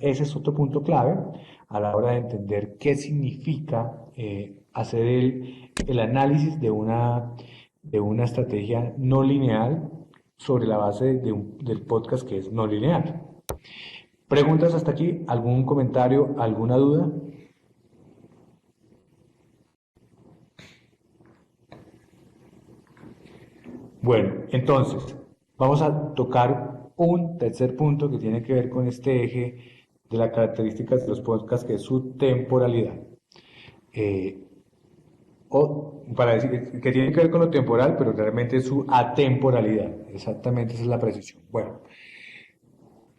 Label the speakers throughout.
Speaker 1: ese es otro punto clave a la hora de entender qué significa hacer el análisis de una estrategia no lineal sobre la base del podcast que es no lineal. ¿Preguntas hasta aquí? ¿Algún comentario? ¿Alguna duda? Bueno, entonces, vamos a tocar un tercer punto que tiene que ver con este eje de las características de los podcasts, que es su temporalidad. Eh, o para decir que tiene que ver con lo temporal, pero realmente es su atemporalidad. Exactamente esa es la precisión. Bueno,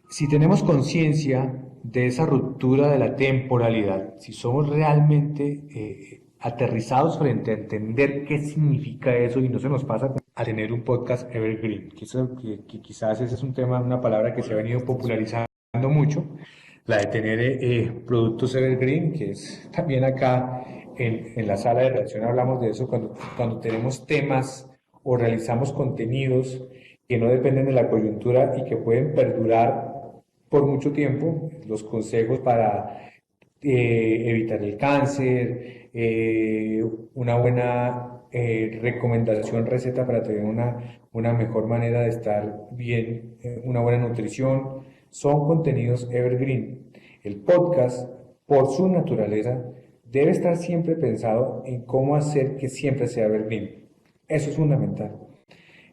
Speaker 1: si tenemos conciencia de esa ruptura de la temporalidad, si somos realmente aterrizados frente a entender qué significa eso y no se nos pasa a tener un podcast evergreen, que quizás ese es un tema, una palabra que se ha venido popularizando mucho, la de tener productos evergreen, que es también acá en la sala de redacción hablamos de eso cuando tenemos temas o realizamos contenidos que no dependen de la coyuntura y que pueden perdurar por mucho tiempo, los consejos para evitar el cáncer, una buena recomendación, receta para tener una mejor manera de estar bien, una buena nutrición, son contenidos evergreen. El podcast, por su naturaleza, debe estar siempre pensado en cómo hacer que siempre sea evergreen. Eso es fundamental.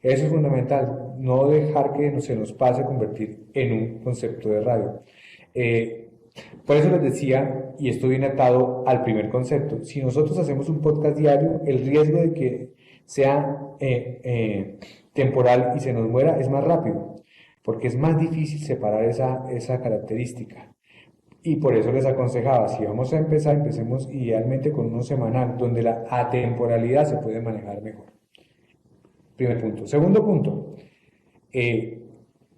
Speaker 1: Eso es fundamental, no dejar que se nos pase a convertir en un concepto de radio. Eh, por eso les decía, y esto viene atado al primer concepto, si nosotros hacemos un podcast diario, el riesgo de que sea temporal y se nos muera es más rápido, porque es más difícil separar esa característica. Y por eso les aconsejaba, si vamos a empezar, empecemos idealmente con uno semanal, donde la atemporalidad se puede manejar mejor. Primer punto. Segundo punto, eh,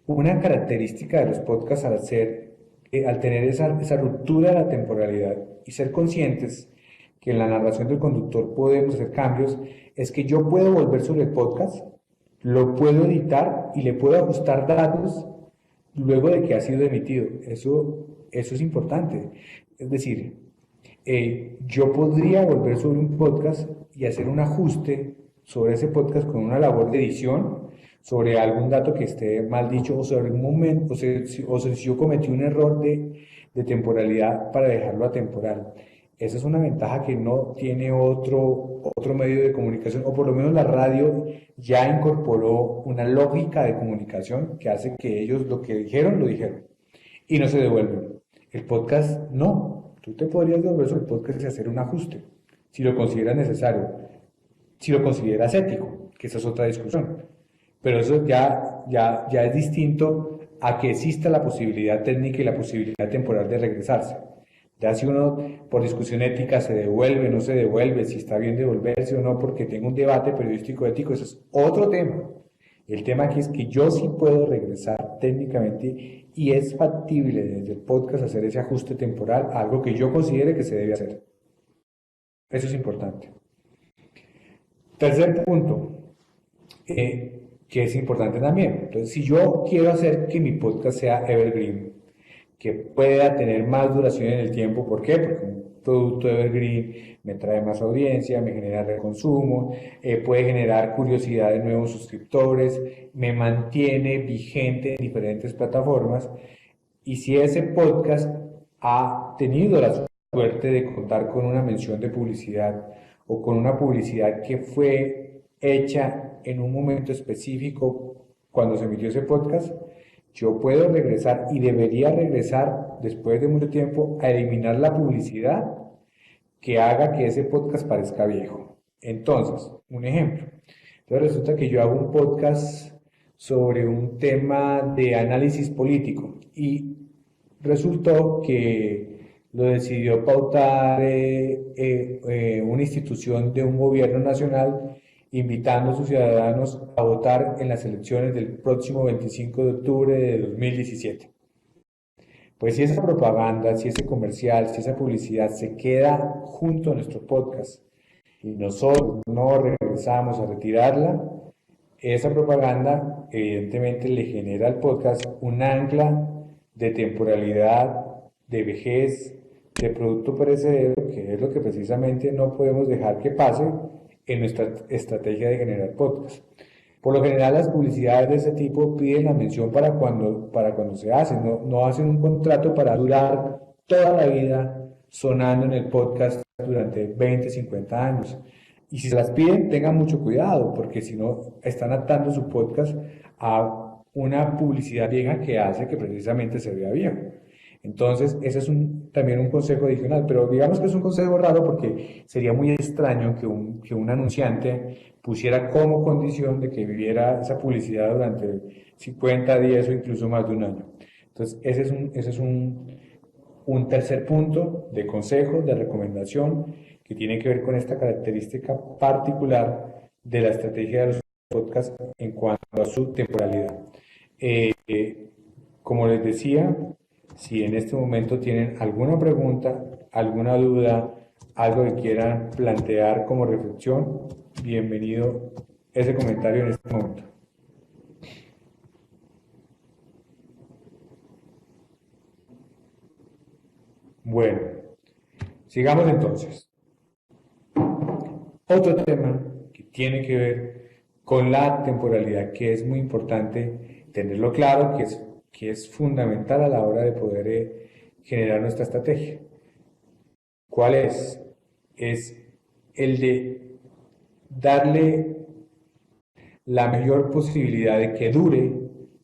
Speaker 1: una característica de los podcasts al tener esa ruptura de la temporalidad y ser conscientes que en la narración del conductor podemos hacer cambios, es que yo puedo volver sobre el podcast, lo puedo editar y le puedo ajustar datos luego de que ha sido emitido. Eso es importante. Es decir, yo podría volver sobre un podcast y hacer un ajuste sobre ese podcast con una labor de edición, sobre algún dato que esté mal dicho o sobre un momento, o si yo cometí un error de temporalidad para dejarlo atemporal. Esa es una ventaja que no tiene otro medio de comunicación, o por lo menos la radio ya incorporó una lógica de comunicación que hace que ellos lo que dijeron, lo dijeron y no se devuelven. El podcast no. Tú te podrías devolver sobre el podcast y hacer un ajuste, si lo consideras necesario, si lo consideras ético, que esa es otra discusión. Pero eso ya es distinto a que exista la posibilidad técnica y la posibilidad temporal de regresarse. Ya si uno por discusión ética se devuelve, no se devuelve, si está bien devolverse o no, porque tengo un debate periodístico ético, eso es otro tema. El tema aquí es que yo sí puedo regresar técnicamente y es factible desde el podcast hacer ese ajuste temporal a algo que yo considere que se debe hacer. Eso es importante. Tercer punto, que es importante también. Entonces, si yo quiero hacer que mi podcast sea evergreen, que pueda tener más duración en el tiempo, ¿por qué? Porque un producto evergreen me trae más audiencia, me genera reconsumo, puede generar curiosidad de nuevos suscriptores, me mantiene vigente en diferentes plataformas. Y si ese podcast ha tenido la suerte de contar con una mención de publicidad o con una publicidad que fue hecha en un momento específico cuando se emitió ese podcast, yo puedo regresar y debería regresar después de mucho tiempo a eliminar la publicidad que haga que ese podcast parezca viejo. Entonces, un ejemplo. Entonces resulta que yo hago un podcast sobre un tema de análisis político y resultó que lo decidió pautar una institución de un gobierno nacional invitando a sus ciudadanos a votar en las elecciones del próximo 25 de octubre de 2017. Pues si esa propaganda, si ese comercial, si esa publicidad se queda junto a nuestro podcast y nosotros no regresamos a retirarla, esa propaganda evidentemente le genera al podcast un ancla de temporalidad de vejez, de producto perecedero, que es lo que precisamente no podemos dejar que pase en nuestra estrategia de generar podcast. Por lo general, las publicidades de ese tipo piden la mención para cuando se hacen, no hacen un contrato para durar toda la vida sonando en el podcast durante 20, 50 años. Y si se las piden, tengan mucho cuidado, porque si no, están atando su podcast a una publicidad vieja que hace que precisamente se vea viejo. Entonces, ese es también un consejo adicional, pero digamos que es un consejo raro porque sería muy extraño que un anunciante pusiera como condición de que viviera esa publicidad durante 50, 10 o incluso más de un año. Entonces, ese es un tercer punto de consejo, de recomendación, que tiene que ver con esta característica particular de la estrategia de los podcasts en cuanto a su temporalidad. Eh, eh, Como les decía, si en este momento tienen alguna pregunta, alguna duda, algo que quieran plantear como reflexión, bienvenido ese comentario en este momento. Bueno, sigamos entonces. Otro tema que tiene que ver con la temporalidad, que es muy importante tenerlo claro, que es fundamental a la hora de poder generar nuestra estrategia. ¿Cuál es? Es el de darle la mayor posibilidad de que dure,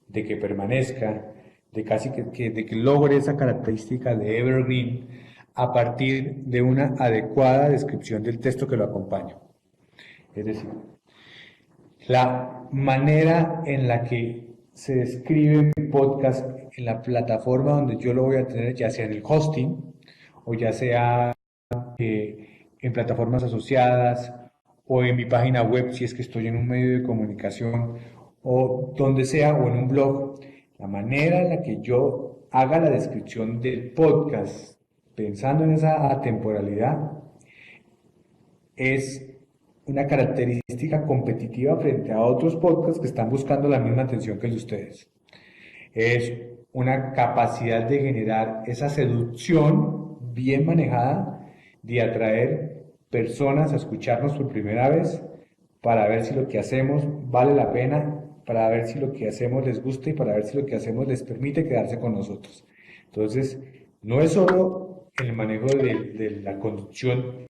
Speaker 1: de que permanezca, de que logre esa característica de evergreen a partir de una adecuada descripción del texto que lo acompaña. Es decir, la manera en la que se describe mi podcast en la plataforma donde yo lo voy a tener, ya sea en el hosting o ya sea en plataformas asociadas o en mi página web si es que estoy en un medio de comunicación o donde sea o en un blog, la manera en la que yo haga la descripción del podcast pensando en esa atemporalidad es una característica competitiva frente a otros podcasts que están buscando la misma atención que el de ustedes. Es una capacidad de generar esa seducción bien manejada de atraer personas a escucharnos por primera vez para ver si lo que hacemos vale la pena, para ver si lo que hacemos les gusta y para ver si lo que hacemos les permite quedarse con nosotros. Entonces, no es solo el manejo de la conducción.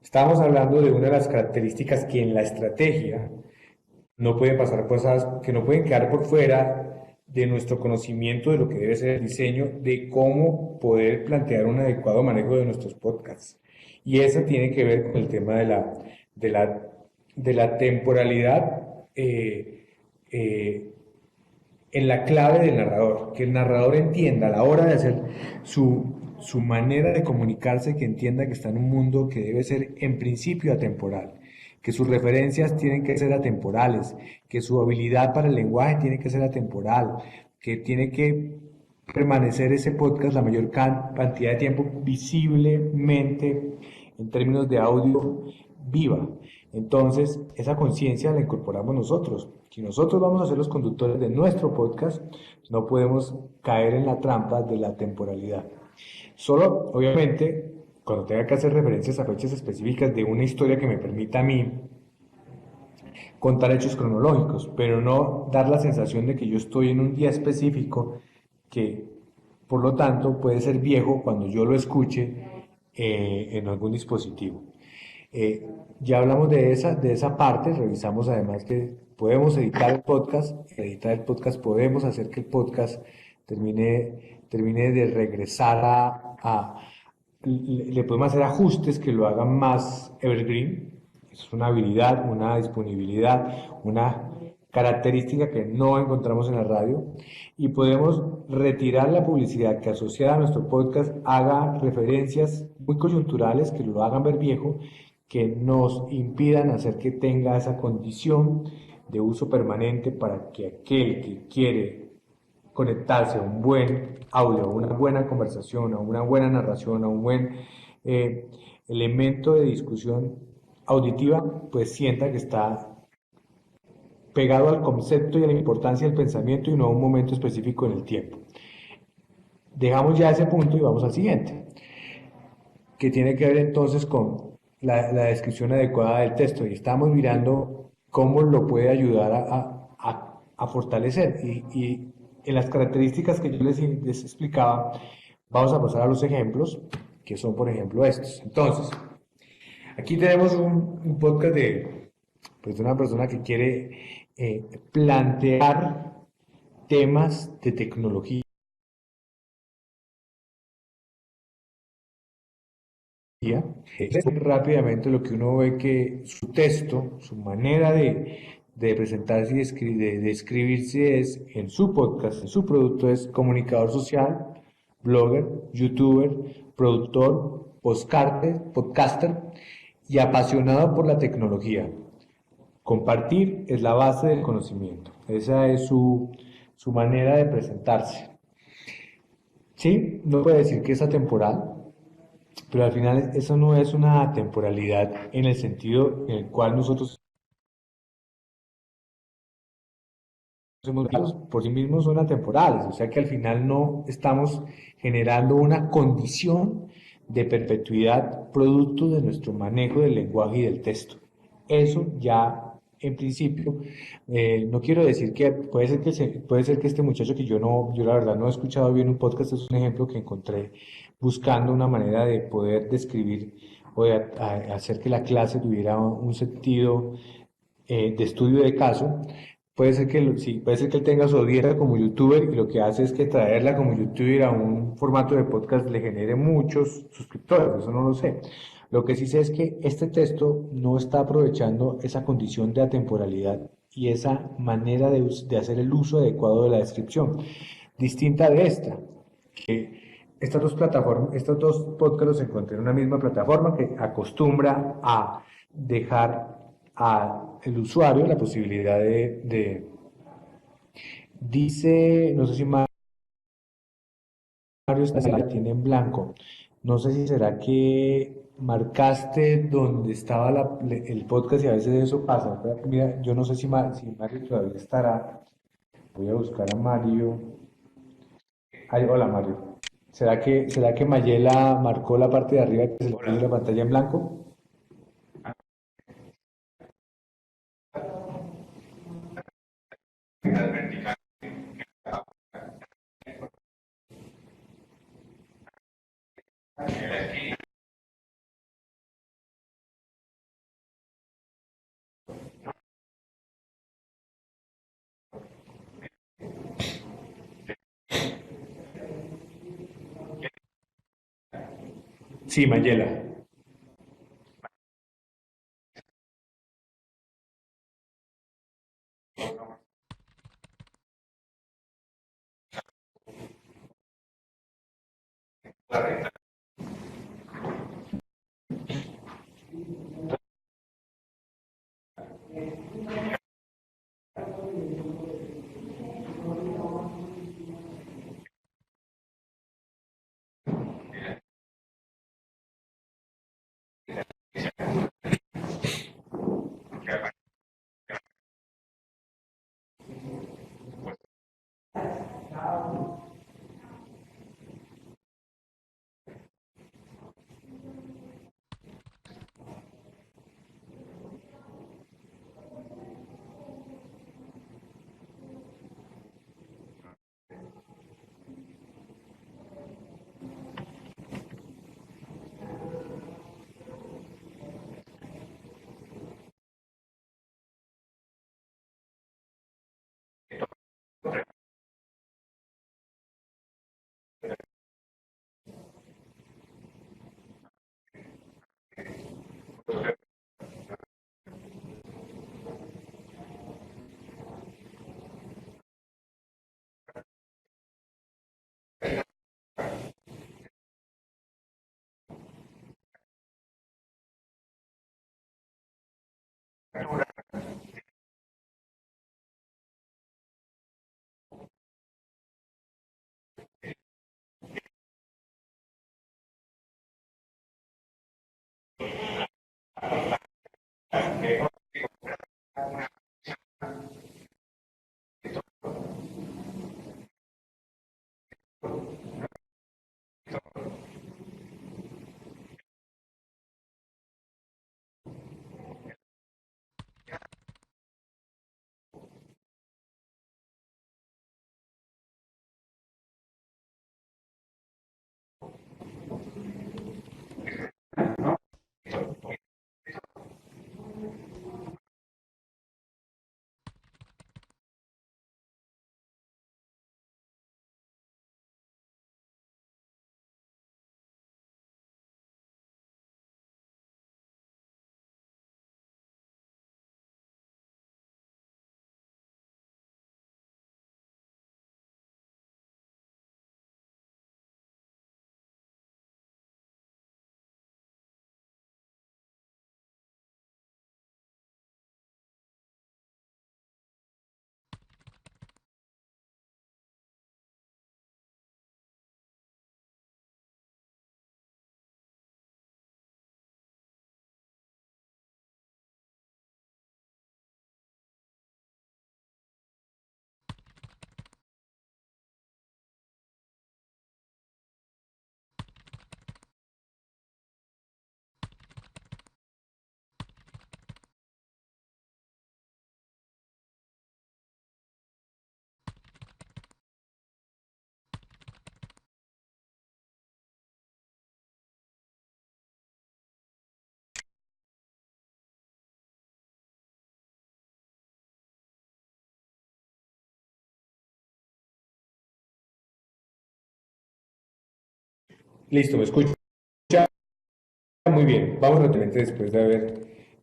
Speaker 1: Estamos hablando de una de las características que en la estrategia no pueden pasar cosas que no pueden quedar por fuera de nuestro conocimiento de lo que debe ser el diseño, de cómo poder plantear un adecuado manejo de nuestros podcasts. Y eso tiene que ver con el tema de la, de la temporalidad eh, en la clave del narrador, que el narrador entienda a la hora de hacer su manera de comunicarse, que entienda que está en un mundo que debe ser en principio atemporal, que sus referencias tienen que ser atemporales, que su habilidad para el lenguaje tiene que ser atemporal, que tiene que permanecer ese podcast la mayor cantidad de tiempo visiblemente en términos de audio viva. Entonces, esa conciencia la incorporamos nosotros. Si nosotros vamos a ser los conductores de nuestro podcast, no podemos caer en la trampa de la temporalidad. Solo, obviamente, cuando tenga que hacer referencias a fechas específicas de una historia que me permita a mí contar hechos cronológicos, pero no dar la sensación de que yo estoy en un día específico que, por lo tanto, puede ser viejo cuando yo lo escuche en algún dispositivo. Eh, ya hablamos de esa parte, revisamos además que podemos editar el podcast, podemos hacer que el podcast termine de regresar le podemos hacer ajustes que lo hagan más evergreen. Eso es una habilidad, una disponibilidad, una característica que no encontramos en la radio. Y podemos retirar la publicidad que asociada a nuestro podcast haga referencias muy coyunturales, que lo hagan ver viejo, que nos impidan hacer que tenga esa condición de uso permanente para que aquel que quiere conectarse a un buen audio, a una buena conversación, a una buena narración, a un buen eh, elemento de discusión auditiva, pues sienta que está pegado al concepto y a la importancia del pensamiento y no a un momento específico en el tiempo. Dejamos ya ese punto y vamos al siguiente, que tiene que ver entonces con la descripción adecuada del texto. Y estamos mirando cómo lo puede ayudar a fortalecer. Y en las características que yo les explicaba, vamos a pasar a los ejemplos, que son, por ejemplo, estos. Entonces, aquí tenemos un podcast pues, de una persona que quiere plantear temas de tecnología. Rápidamente lo que uno ve que su texto, su manera de presentarse y de escribirse es en su podcast, en su producto es comunicador social, blogger, youtuber, productor, podcaster y apasionado por la tecnología. Compartir es la base del conocimiento. Esa es su manera de presentarse. Sí, no puede decir que es atemporal, pero al final eso no es una temporalidad en el sentido en el cual nosotros por sí mismos son atemporales, o sea que al final no estamos generando una condición de perpetuidad producto de nuestro manejo del lenguaje y del texto. Eso ya en principio, no quiero decir que puede ser que este muchacho que yo la verdad no he escuchado bien un podcast, es un ejemplo que encontré buscando una manera de poder describir o de hacer que la clase tuviera un sentido de estudio de caso. Puede ser sí, puede ser que él tenga su audiencia como youtuber y lo que hace es que traerla como youtuber a un formato de podcast le genere muchos suscriptores, eso no lo sé. Lo que sí sé es que este texto no está aprovechando esa condición de atemporalidad y esa manera de hacer el uso adecuado de la descripción, distinta de esta, que estos dos podcasts los encontré en una misma plataforma que acostumbra a dejar al usuario la posibilidad dice, no sé si Mario la tiene en blanco, no sé si será que marcaste donde estaba el podcast y a veces eso pasa. Mira, yo no sé si Mario todavía estará, voy a buscar a Mario. Ay, hola Mario. ¿Será que Mayela marcó la parte de arriba que se le puso la pantalla en blanco? Sí, Mayela. Listo, me escucha muy bien. Vamos rápidamente después de haber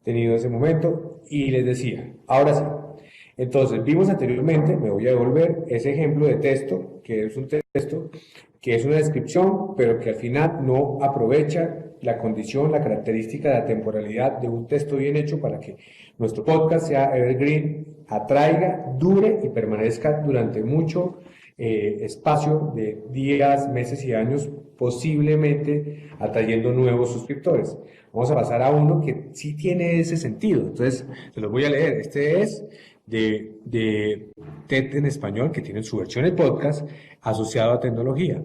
Speaker 1: tenido ese momento. Y les decía, ahora sí. Entonces, vimos anteriormente, me voy a devolver ese ejemplo de texto, que es un texto que es una descripción, pero que al final no aprovecha la condición, la característica de la temporalidad de un texto bien hecho para que nuestro podcast sea evergreen, atraiga, dure y permanezca durante mucho espacio de días, meses y años, posiblemente atrayendo nuevos suscriptores. Vamos a pasar a uno que sí tiene ese sentido. Entonces, se los voy a leer. Este es de TED en español, que tiene su versión de podcast asociado a tecnología.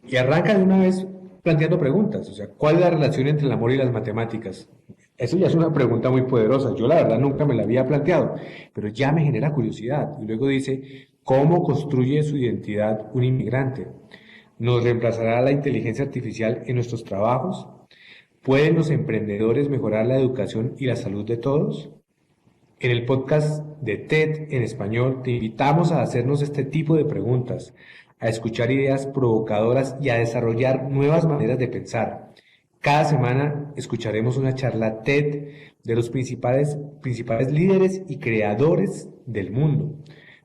Speaker 1: Y arranca de una vez planteando preguntas. O sea, ¿cuál es la relación entre el amor y las matemáticas? Eso ya es una pregunta muy poderosa. Yo la verdad nunca me la había planteado, pero ya me genera curiosidad. Y luego dice, ¿cómo construye su identidad un inmigrante? ¿Nos reemplazará la inteligencia artificial en nuestros trabajos? ¿Pueden los emprendedores mejorar la educación y la salud de todos? En el podcast de TED en español te invitamos a hacernos este tipo de preguntas, a escuchar ideas provocadoras y a desarrollar nuevas maneras de pensar. Cada semana escucharemos una charla TED de los principales líderes y creadores del mundo,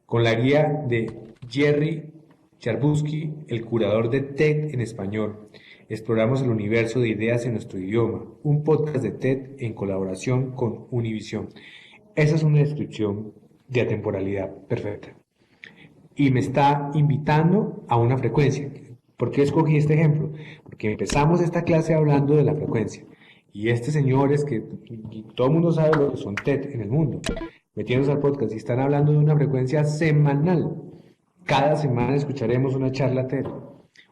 Speaker 1: con la guía de Jerry Charbusky, el curador de TED en español. Exploramos el universo de ideas en nuestro idioma, un podcast de TED en colaboración con Univision. Esa es una descripción de atemporalidad perfecta. Y me está invitando a una frecuencia. ¿Por qué escogí este ejemplo? Porque empezamos esta clase hablando de la frecuencia. Y este señor es que todo el mundo sabe lo que son TED en el mundo. Metiéndose al podcast y están hablando de una frecuencia semanal. Cada semana escucharemos una charla TED.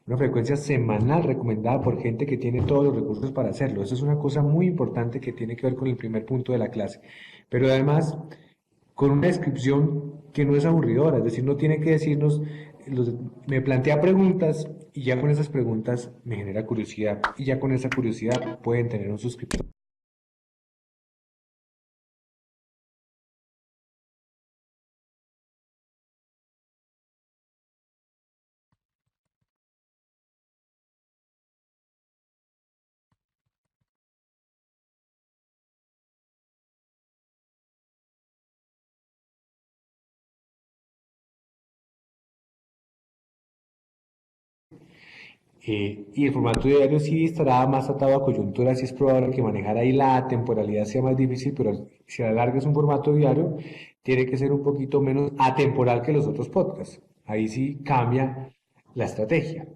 Speaker 1: Una frecuencia semanal recomendada por gente que tiene todos los recursos para hacerlo. Eso es una cosa muy importante que tiene que ver con el primer punto de la clase. Pero además, con una descripción que no es aburridora, es decir, no tiene que decirnos, me plantea preguntas y ya con esas preguntas me genera curiosidad y ya con esa curiosidad pueden tener un suscriptor. Y el formato diario sí estará más atado a coyunturas, sí es probable que manejar ahí la temporalidad sea más difícil, pero si a la larga es un formato diario, tiene que ser un poquito menos atemporal que los otros podcasts. Ahí sí cambia la estrategia.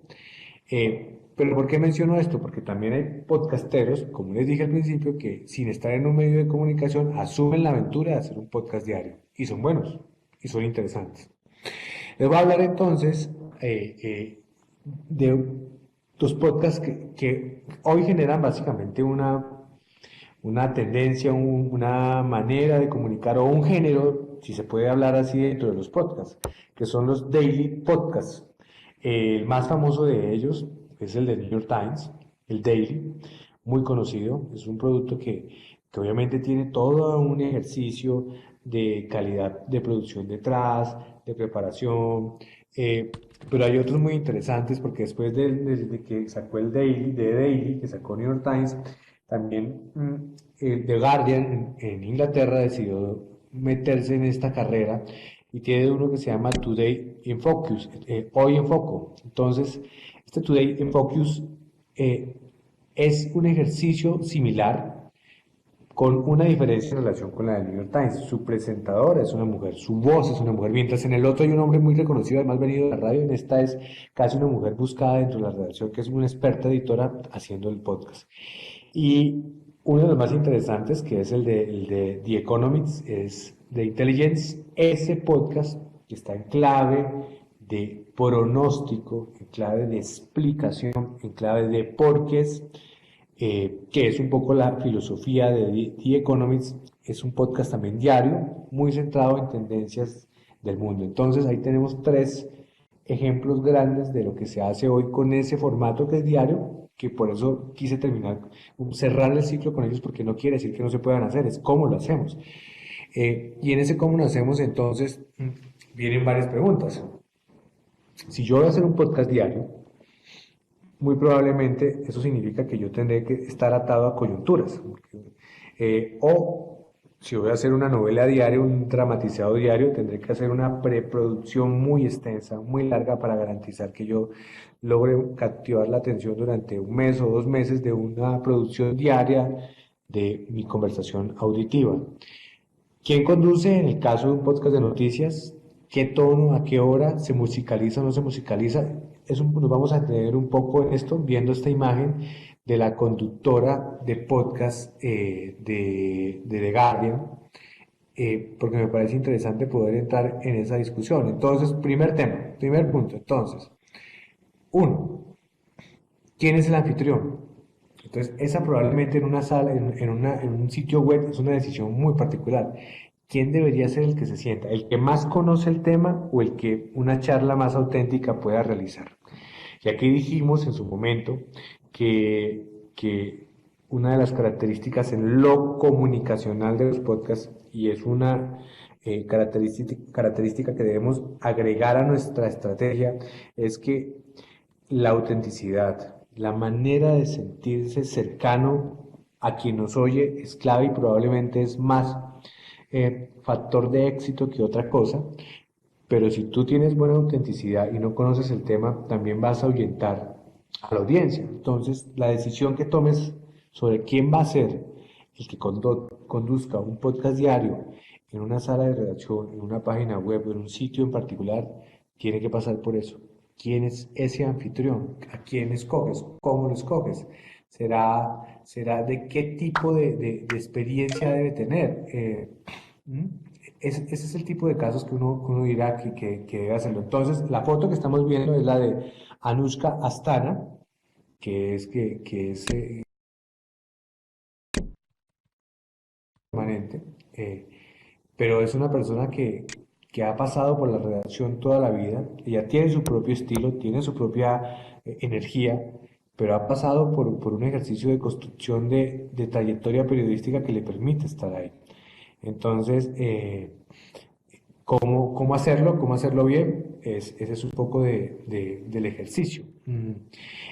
Speaker 1: Pero ¿por qué menciono esto? Porque también hay podcasteros, como les dije al principio, que sin estar en un medio de comunicación asumen la aventura de hacer un podcast diario. Y son buenos, y son interesantes. Les voy a hablar entonces de dos podcasts que hoy generan básicamente una tendencia, una manera de comunicar o un género, si se puede hablar así dentro de los podcasts, que son los daily podcasts. El más famoso de ellos es el de New York Times, el Daily, muy conocido. Es un producto que obviamente tiene todo un ejercicio de calidad de producción detrás, de preparación, eh, pero hay otros muy interesantes porque después de que sacó el Daily, de Daily, que sacó New York Times, también The Guardian en Inglaterra decidió meterse en esta carrera y tiene uno que se llama Today in Focus, Hoy en Foco. Entonces, este Today in Focus eh, es un ejercicio similar con una diferencia en relación con la del New York Times. Su presentadora es una mujer, su voz es una mujer, mientras en el otro hay un hombre muy reconocido, además venido de la radio, en esta es casi una mujer buscada dentro de la redacción, que es una experta editora haciendo el podcast. Y uno de los más interesantes, que es el de The Economics, es de Intelligence, ese podcast que está en clave de pronóstico, en clave de explicación, en clave de porqués, que es un poco la filosofía de The Economics. Es un podcast también diario, muy centrado en tendencias del mundo. Entonces ahí tenemos tres ejemplos grandes de lo que se hace hoy con ese formato que es diario, que por eso quise terminar, cerrar el ciclo con ellos, porque no quiere decir que no se puedan hacer, es cómo lo hacemos. Y en ese cómo lo hacemos, entonces, vienen varias preguntas. Si yo voy a hacer un podcast diario, muy probablemente eso significa que yo tendré que estar atado a coyunturas. O si voy a hacer una novela diaria, un dramatizado diario, tendré que hacer una preproducción muy extensa, muy larga para garantizar que yo logre captivar la atención durante un mes o 2 meses de una producción diaria de mi conversación auditiva. ¿Quién conduce en el caso de un podcast de noticias? ¿Qué tono, a qué hora se musicaliza o no se musicaliza? Nos vamos a tener un poco en esto, viendo esta imagen de la conductora de podcast de The Guardian, porque me parece interesante poder entrar en esa discusión. Entonces, primer tema, primer punto. Entonces, uno, ¿quién es el anfitrión? Entonces, esa probablemente en una sala, en un sitio web, es una decisión muy particular. ¿Quién debería ser el que se sienta? ¿El que más conoce el tema o el que una charla más auténtica pueda realizar? Y aquí dijimos en su momento que una de las características en lo comunicacional de los podcasts, y es una característica que debemos agregar a nuestra estrategia, es que la autenticidad, la manera de sentirse cercano a quien nos oye es clave y probablemente es más factor de éxito que otra cosa, pero si tú tienes buena autenticidad y no conoces el tema, también vas a ahuyentar a la audiencia. Entonces, la decisión que tomes sobre quién va a ser el que conduzca un podcast diario en una sala de redacción, en una página web o en un sitio en particular, tiene que pasar por eso. ¿Quién es ese anfitrión? ¿A quién escoges? ¿Cómo lo escoges? ¿Será de qué tipo de experiencia debe tener? ¿Mm? Ese es el tipo de casos que uno dirá que debe hacerlo. Entonces, la foto que estamos viendo es la de Anushka Astana, que es permanente, pero es una persona que ha pasado por la redacción toda la vida. Ella tiene su propio estilo, tiene su propia energía, pero ha pasado por un ejercicio de construcción de trayectoria periodística que le permite estar ahí. Entonces, ¿cómo hacerlo? ¿Cómo hacerlo bien? Ese es un poco del ejercicio. En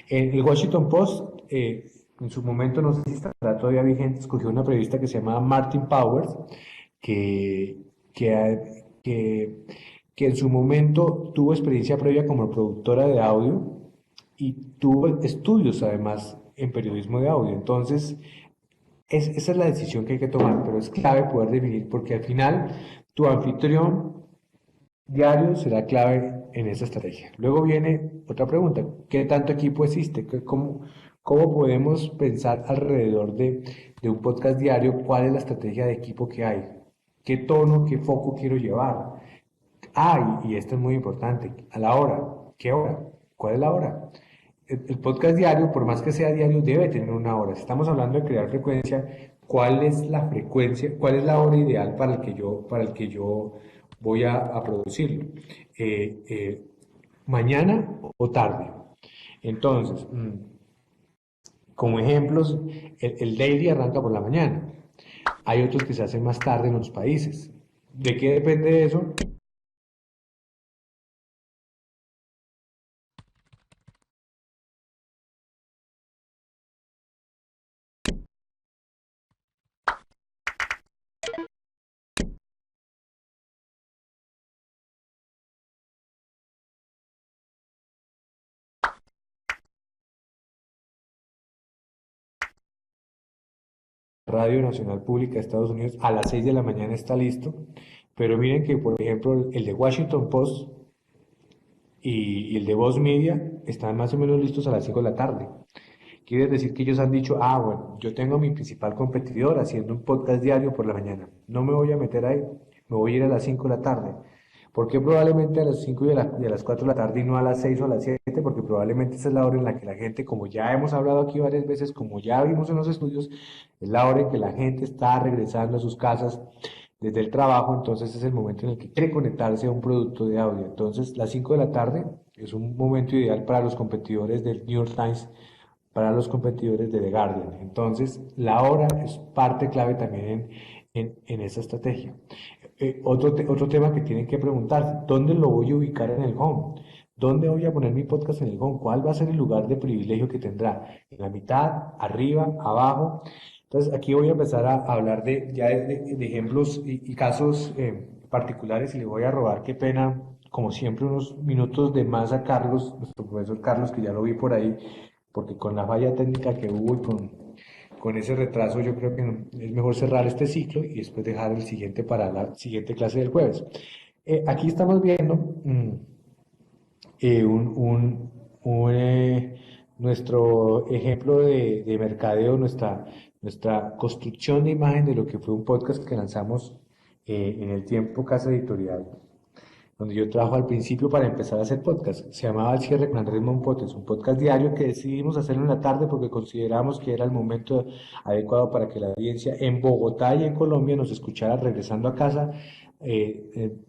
Speaker 1: el Washington Post, en su momento, no sé si estará todavía vigente, escogió una periodista que se llamaba Martin Powers, que, que, que en su momento tuvo experiencia previa como productora de audio y tuvo estudios además en periodismo de audio. Entonces, esa es la decisión que hay que tomar, pero es clave poder definir porque al final tu anfitrión diario será clave en esa estrategia. Luego viene otra pregunta, ¿qué tanto equipo existe? ¿Cómo podemos pensar alrededor de un podcast diario? ¿Cuál es la estrategia de equipo que hay? ¿Qué tono, qué foco quiero llevar? Y esto es muy importante, a la hora. ¿Qué hora? ¿Cuál es la hora? El podcast diario, por más que sea diario, debe tener una hora. Si estamos hablando de crear frecuencia, ¿cuál es la frecuencia? ¿Cuál es la hora ideal para el que yo voy a producirlo? Eh, eh, ¿Mañana o tarde? Entonces, como ejemplos, el daily arranca por la mañana. Hay otros que se hacen más tarde en los países. ¿De qué depende eso? Radio Nacional Pública de Estados Unidos a las 6 de la mañana está listo, pero miren que, por ejemplo, el de Washington Post y el de Voz Media están más o menos listos a las 5 de la tarde. Quiere decir que ellos han dicho, bueno, yo tengo a mi principal competidor haciendo un podcast diario por la mañana, no me voy a meter ahí, me voy a ir a las 5 de la tarde. ¿Por qué probablemente a las 5 y a las 4 de la tarde y no a las 6 o a las 7? Porque probablemente esa es la hora en la que la gente, como ya hemos hablado aquí varias veces, como ya vimos en los estudios, es la hora en que la gente está regresando a sus casas desde el trabajo, entonces es el momento en el que quiere conectarse a un producto de audio. Entonces, las 5 de la tarde es un momento ideal para los competidores del New York Times, para los competidores de The Guardian. Entonces, la hora es parte clave también en esa estrategia. Otro tema que tienen que preguntarse, ¿dónde lo voy a ubicar en el home? ¿Dónde voy a poner mi podcast en el home? ¿Cuál va a ser el lugar de privilegio que tendrá? ¿En la mitad, arriba, abajo? Entonces, aquí voy a empezar a hablar de ejemplos y casos particulares y le voy a robar, qué pena, como siempre, unos minutos de más a Carlos, nuestro profesor Carlos, que ya lo vi por ahí, porque con la falla técnica que hubo y con ese retraso, yo creo que es mejor cerrar este ciclo y después dejar el siguiente para la siguiente clase del jueves. Aquí estamos viendo eh, un, un- nuestro ejemplo de mercadeo, nuestra construcción de imagen de lo que fue un podcast que lanzamos en el tiempo Casa Editorial, donde yo trabajo al principio para empezar a hacer podcast. Se llamaba El Cierre con Andrés Monpotes, un podcast diario que decidimos hacerlo en la tarde porque consideramos que era el momento adecuado para que la audiencia en Bogotá y en Colombia nos escuchara regresando a casa en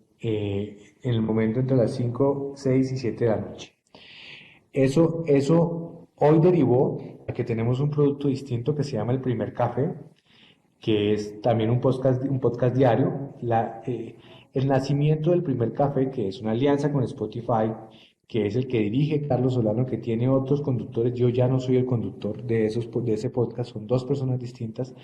Speaker 1: el momento entre las 5, 6 y 7 de la noche. Eso hoy derivó a que tenemos un producto distinto que se llama El Primer Café, que es también un podcast diario. El nacimiento del Primer Café, que es una alianza con Spotify, que es el que dirige Carlos Solano, que tiene otros conductores. Yo ya no soy el conductor de ese podcast, son dos personas distintas.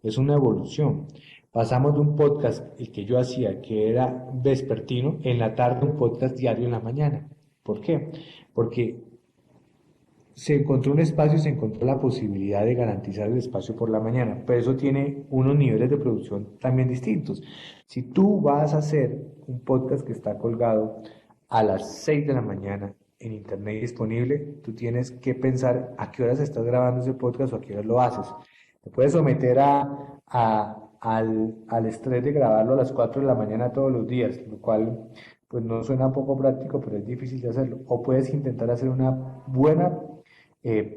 Speaker 1: Es una evolución. Pasamos de un podcast, el que yo hacía, que era vespertino, en la tarde, un podcast diario en la mañana. ¿Por qué? Porque se encontró un espacio y se encontró la posibilidad de garantizar el espacio por la mañana, pero eso tiene unos niveles de producción también distintos. Si tú vas a hacer un podcast que está colgado a las 6 de la mañana en internet disponible, tú tienes que pensar a qué horas estás grabando ese podcast o a qué horas lo haces. Te puedes someter al estrés de grabarlo a las 4 de la mañana todos los días, lo cual pues no suena poco práctico, pero es difícil de hacerlo. O puedes intentar hacer una buena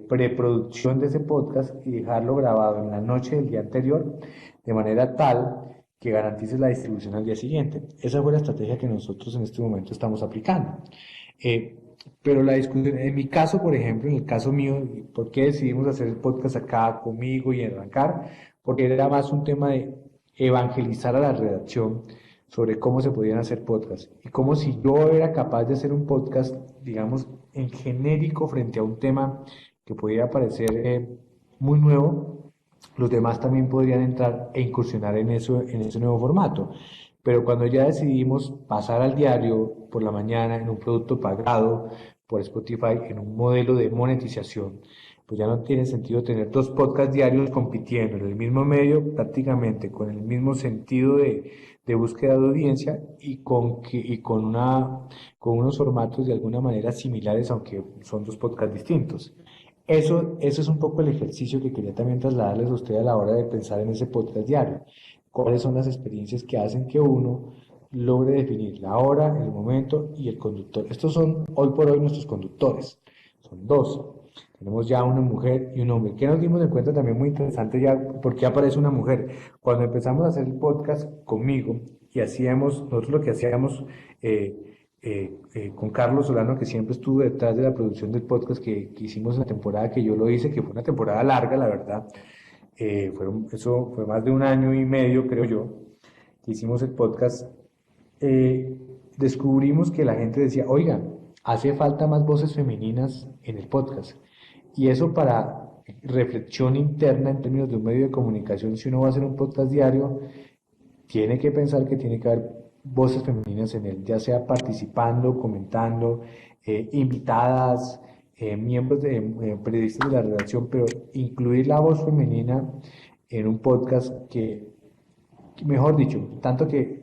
Speaker 1: preproducción de ese podcast y dejarlo grabado en la noche del día anterior, de manera tal que garantice la distribución al día siguiente. Esa fue la estrategia que nosotros en este momento estamos aplicando. Eh, pero la discusión, en mi caso, por ejemplo, en el caso mío, ¿por qué decidimos hacer el podcast acá conmigo y arrancar? Porque era más un tema de evangelizar a la redacción sobre cómo se podían hacer podcasts y cómo si yo era capaz de hacer un podcast, digamos, en genérico frente a un tema que pudiera parecer muy nuevo, los demás también podrían entrar e incursionar en eso, en ese nuevo formato. Pero cuando ya decidimos pasar al diario por la mañana en un producto pagado, por Spotify en un modelo de monetización. Pues ya no tiene sentido tener dos podcasts diarios compitiendo en el mismo medio, prácticamente con el mismo sentido de búsqueda de audiencia con unos formatos de alguna manera similares, aunque son dos podcasts distintos. Eso es un poco el ejercicio que quería también trasladarles a ustedes a la hora de pensar en ese podcast diario. ¿Cuáles son las experiencias que hacen que uno logre definir la hora, el momento y el conductor? Estos son hoy por hoy nuestros conductores. Son dos. Tenemos ya una mujer y un hombre. ¿Qué nos dimos en cuenta también muy interesante ya? ¿Por qué aparece una mujer? Cuando empezamos a hacer el podcast conmigo y nosotros lo que hacíamos con Carlos Solano, que siempre estuvo detrás de la producción del podcast que hicimos en la temporada que yo lo hice, que fue una temporada larga, la verdad. Eso fue más de un año y medio, creo yo, que hicimos el podcast. Descubrimos que la gente decía, oiga, hace falta más voces femeninas en el podcast. Y eso para reflexión interna en términos de un medio de comunicación, si uno va a hacer un podcast diario, tiene que pensar que tiene que haber voces femeninas en él, ya sea participando, comentando, invitadas, miembros periodistas de la redacción, pero incluir la voz femenina en un podcast mejor dicho, tanto que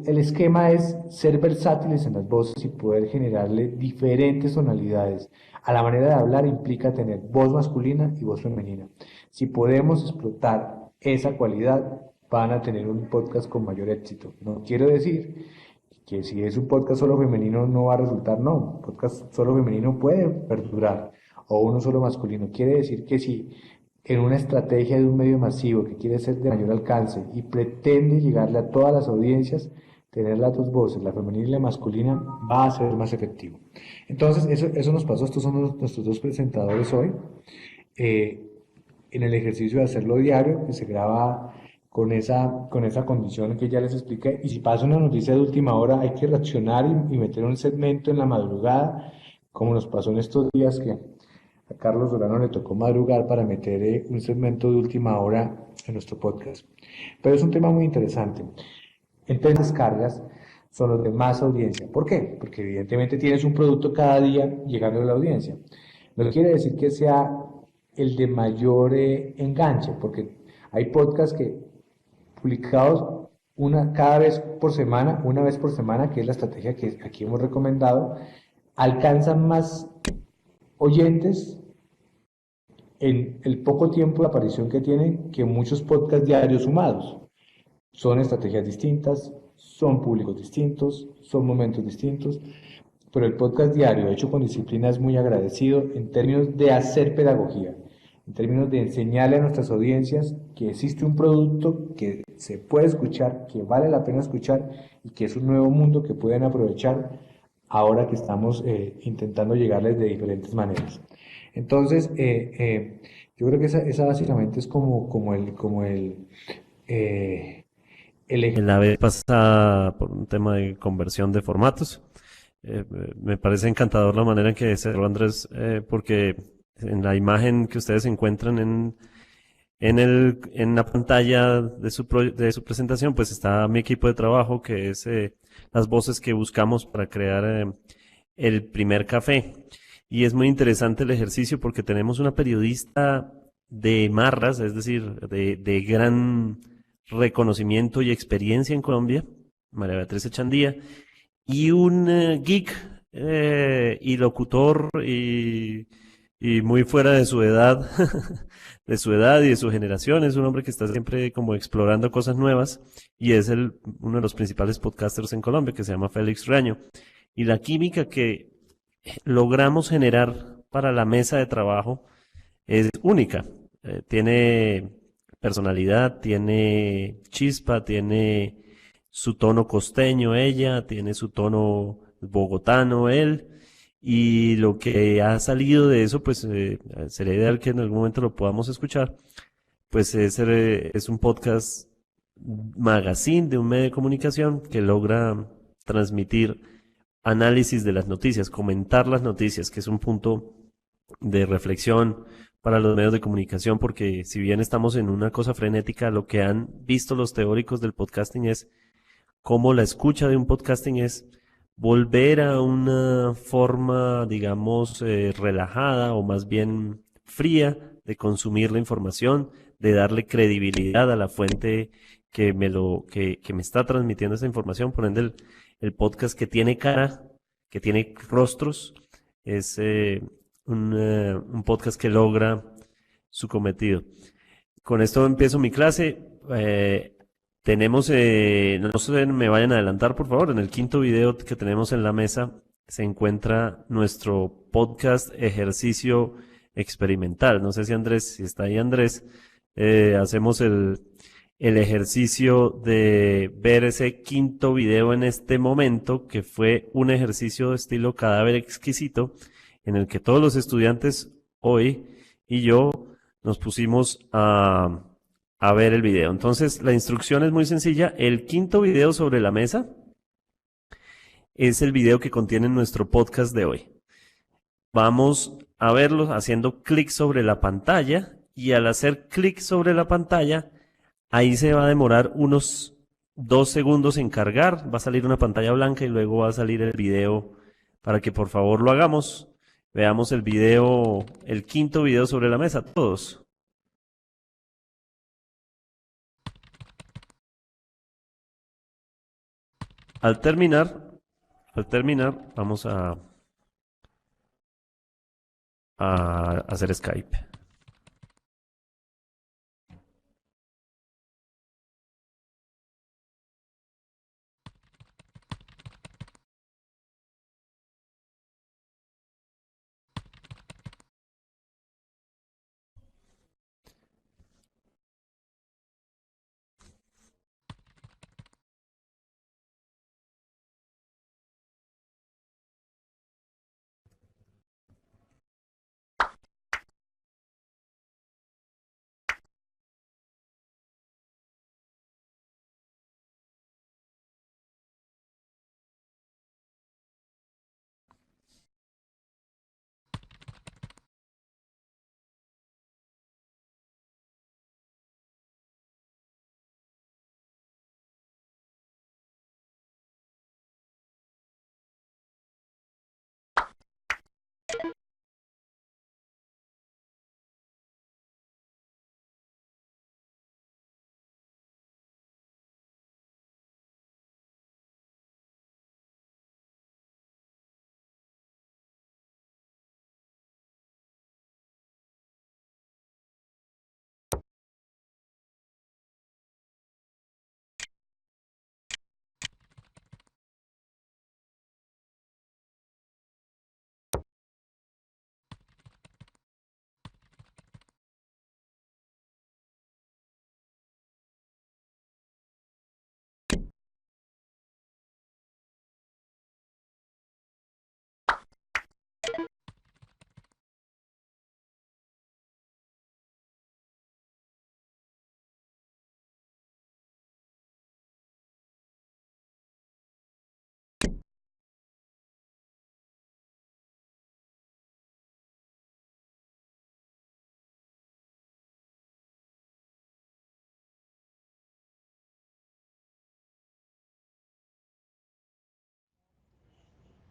Speaker 1: el esquema es ser versátiles en las voces y poder generarle diferentes tonalidades. A la manera de hablar implica tener voz masculina y voz femenina. Si podemos explotar esa cualidad, van a tener un podcast con mayor éxito. No quiero decir que si es un podcast solo femenino no va a resultar, no, un podcast solo femenino puede perdurar, o uno solo masculino. Quiere decir que si en una estrategia de un medio masivo que quiere ser de mayor alcance y pretende llegarle a todas las audiencias, tener las dos voces, la femenina y la masculina, va a ser más efectivo. Entonces, eso nos pasó, estos son nuestros dos presentadores hoy, eh, en el ejercicio de hacerlo diario, que se graba con esa condición que ya les expliqué, y si pasa una noticia de última hora, hay que reaccionar y meter un segmento en la madrugada, como nos pasó en estos días que a Carlos Solano le tocó madrugar para meter un segmento de última hora en nuestro podcast. Pero es un tema muy interesante. Entonces, las descargas son los de más audiencia. ¿Por qué? Porque evidentemente tienes un producto cada día llegando a la audiencia. No quiere decir que sea el de mayor enganche, porque hay podcasts que publicados cada vez por semana, una vez por semana, que es la estrategia que aquí hemos recomendado, alcanzan más oyentes en el poco tiempo de aparición que tienen que muchos podcasts diarios sumados. Son estrategias distintas, son públicos distintos, son momentos distintos, pero el podcast diario hecho con disciplina es muy agradecido en términos de hacer pedagogía, en términos de enseñarle a nuestras audiencias que existe un producto que se puede escuchar, que vale la pena escuchar y que es un nuevo mundo que pueden aprovechar ahora que estamos intentando llegarles de diferentes maneras. Entonces, yo creo que esa básicamente es eh, el
Speaker 2: En la vez pasada, por un tema de conversión de formatos, me parece encantador la manera en que cerró Andrés, porque en la imagen que ustedes encuentran en la pantalla de su presentación, pues está mi equipo de trabajo, que es las voces que buscamos para crear el primer café. Y es muy interesante el ejercicio porque tenemos una periodista de marras, es decir, de gran reconocimiento y experiencia en Colombia, María Beatriz Echandía, y un geek y locutor y muy fuera de su edad, de su edad y de su generación. Es un hombre que está siempre como explorando cosas nuevas y es uno de los principales podcasters en Colombia, que se llama Félix Raño. Y la química que logramos generar para la mesa de trabajo es única. Tiene personalidad, tiene chispa, tiene su tono costeño ella, tiene su tono bogotano él, y lo que ha salido de eso, pues sería ideal que en algún momento lo podamos escuchar, pues es un podcast magazine de un medio de comunicación que logra transmitir análisis de las noticias, comentar las noticias, que es un punto de reflexión para los medios de comunicación, porque si bien estamos en una cosa frenética, lo que han visto los teóricos del podcasting es cómo la escucha de un podcasting es volver a una forma, digamos, relajada o más bien fría de consumir la información, de darle credibilidad a la fuente que me está transmitiendo esa información. Por ende, el podcast que tiene cara, que tiene rostros, es un podcast que logra su cometido. Con esto empiezo mi clase. No se me vayan a adelantar, por favor. En el quinto video que tenemos en la mesa se encuentra nuestro podcast ejercicio experimental. No sé si Andrés, si está ahí Andrés, hacemos el ejercicio de ver ese quinto video en este momento, que fue un ejercicio de estilo cadáver exquisito, en el que todos los estudiantes hoy y yo nos pusimos a ver el video. Entonces, la instrucción es muy sencilla. El quinto video sobre la mesa es el video que contiene nuestro podcast de hoy. Vamos a verlo haciendo clic sobre la pantalla, y al hacer clic sobre la pantalla, ahí se va a demorar unos 2 segundos en cargar. Va a salir una pantalla blanca y luego va a salir el video para que por favor lo hagamos. Veamos el video, el quinto video sobre la mesa, todos. Al terminar, vamos a hacer Skype.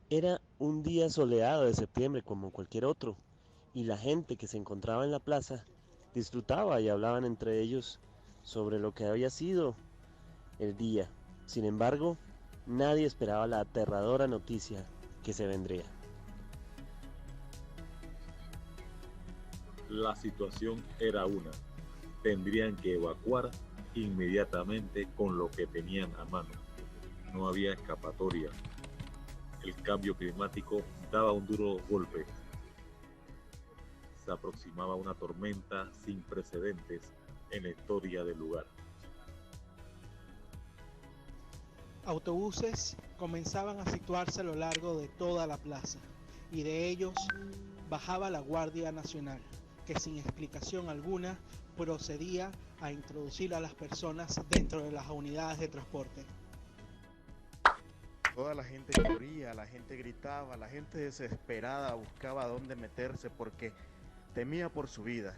Speaker 2: Era un día soleado de septiembre como cualquier otro, y la gente que se encontraba en la plaza disfrutaba y hablaban entre ellos sobre lo que había sido el día. Sin embargo, nadie esperaba la aterradora noticia que se vendría.
Speaker 3: La situación era una: tendrían que evacuar inmediatamente con lo que tenían a mano. No había escapatoria. El cambio climático daba un duro golpe. Se aproximaba una tormenta sin precedentes en la historia del lugar.
Speaker 4: Autobuses comenzaban a situarse a lo largo de toda la plaza, y de ellos bajaba la Guardia Nacional, que sin explicación alguna procedía a introducir a las personas dentro de las unidades de transporte.
Speaker 5: Toda la gente corría, la gente gritaba, la gente desesperada buscaba dónde meterse porque temía por su vida.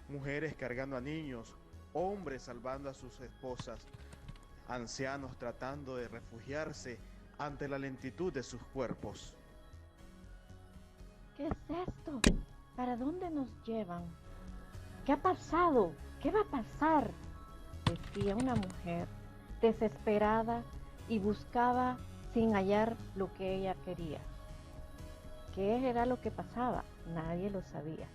Speaker 5: Mujeres cargando a niños, hombres salvando a sus esposas, ancianos tratando de refugiarse ante la lentitud de sus cuerpos.
Speaker 6: ¿Qué es esto? ¿Para dónde nos llevan? ¿Qué ha pasado? ¿Qué va a pasar? Decía una mujer, desesperada, y buscaba sin hallar lo que ella quería. ¿Qué era lo que pasaba? Nadie lo sabía.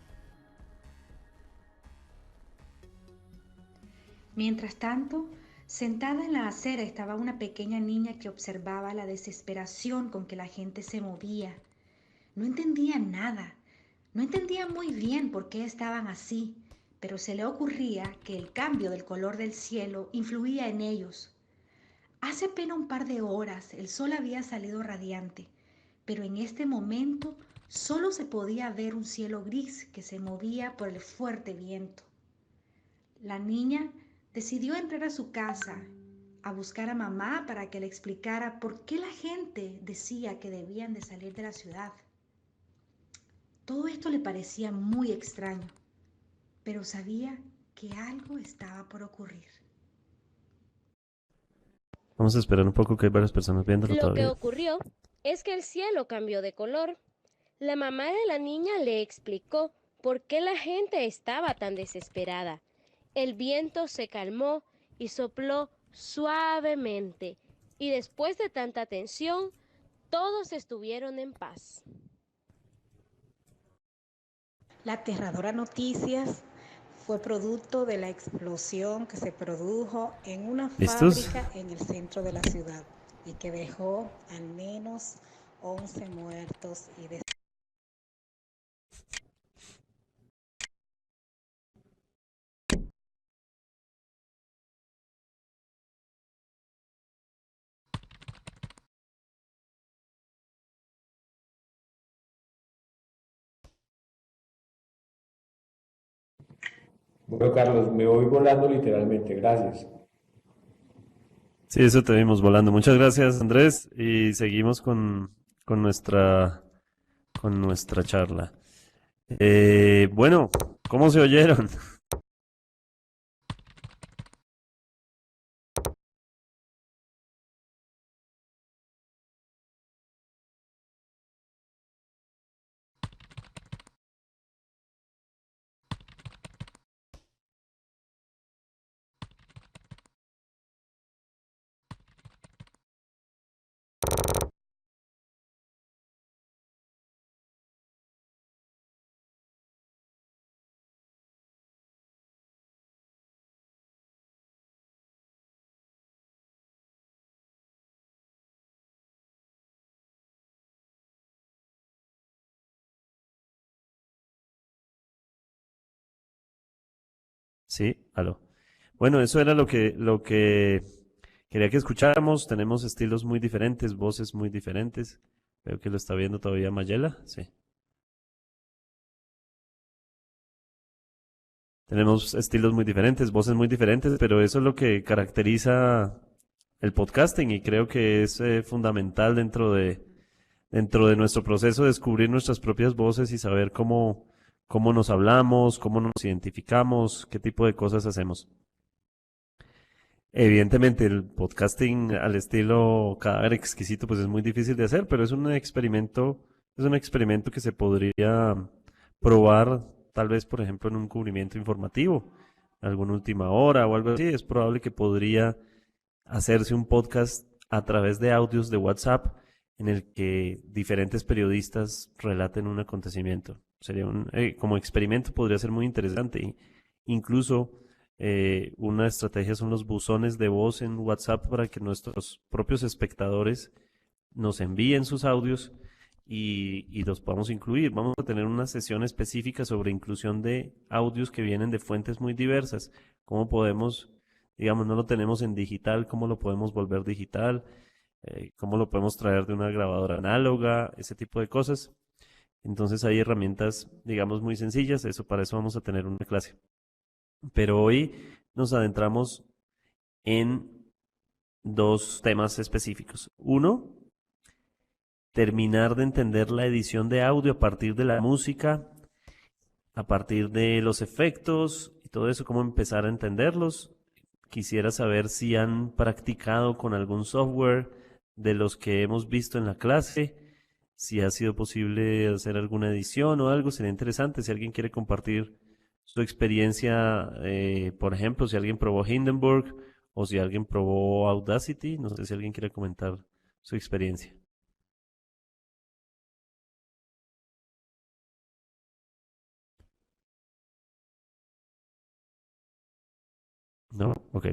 Speaker 7: Mientras tanto, sentada en la acera estaba una pequeña niña que observaba la desesperación con que la gente se movía. No entendía nada, no entendía muy bien por qué estaban así, pero se le ocurría que el cambio del color del cielo influía en ellos. Hace apenas un par de horas el sol había salido radiante, pero en este momento solo se podía ver un cielo gris que se movía por el fuerte viento. La niña decidió entrar a su casa a buscar a mamá para que le explicara por qué la gente decía que debían de salir de la ciudad. Todo esto le parecía muy extraño, pero sabía que algo estaba por ocurrir.
Speaker 2: Vamos a esperar un poco, que hay varias personas viéndolo
Speaker 8: Lo que
Speaker 2: todavía.
Speaker 8: ocurrió es que el cielo cambió de color. La mamá de la niña le explicó por qué la gente estaba tan desesperada. El viento se calmó y sopló suavemente, y después de tanta tensión, todos estuvieron en paz.
Speaker 9: La aterradora noticia fue producto de la explosión que se produjo en una
Speaker 2: ¿Listos?
Speaker 9: fábrica en el centro de la ciudad y que dejó al menos 11 muertos y
Speaker 1: Bueno, Carlos, me voy volando literalmente, gracias.
Speaker 2: Sí, eso te vimos volando. Muchas gracias, Andrés. Y seguimos con nuestra charla. Bueno, ¿cómo se oyeron? Sí, aló. Bueno, eso era lo que quería que escucháramos. Tenemos estilos muy diferentes, voces muy diferentes. Veo que lo está viendo todavía Mayela. Sí. Tenemos estilos muy diferentes, voces muy diferentes, pero eso es lo que caracteriza el podcasting y creo que es fundamental dentro de nuestro proceso de descubrir nuestras propias voces y saber cómo nos hablamos, cómo nos identificamos, qué tipo de cosas hacemos. Evidentemente, el podcasting al estilo Cadáver Exquisito, pues es muy difícil de hacer, pero es un experimento que se podría probar, tal vez, por ejemplo, en un cubrimiento informativo, alguna última hora o algo así. Es probable que podría hacerse un podcast a través de audios de WhatsApp en el que diferentes periodistas relaten un acontecimiento. Como experimento podría ser muy interesante. Incluso una estrategia son los buzones de voz en WhatsApp para que nuestros propios espectadores nos envíen sus audios y los podamos incluir. Vamos a tener una sesión específica sobre inclusión de audios que vienen de fuentes muy diversas. Cómo podemos, digamos, no lo tenemos en digital, cómo lo podemos volver digital, cómo lo podemos traer de una grabadora análoga, ese tipo de cosas. Entonces hay herramientas, digamos, muy sencillas. Para eso vamos a tener una clase. Pero hoy nos adentramos en dos temas específicos. Uno, terminar de entender la edición de audio a partir de la música, a partir de los efectos y todo eso, cómo empezar a entenderlos. Quisiera saber si han practicado con algún software de los que hemos visto en la clase. Si ha sido posible hacer alguna edición o algo, sería interesante. Si alguien quiere compartir su experiencia, por ejemplo, si alguien probó Hindenburg o si alguien probó Audacity, no sé si alguien quiere comentar su experiencia. ¿No? Ok,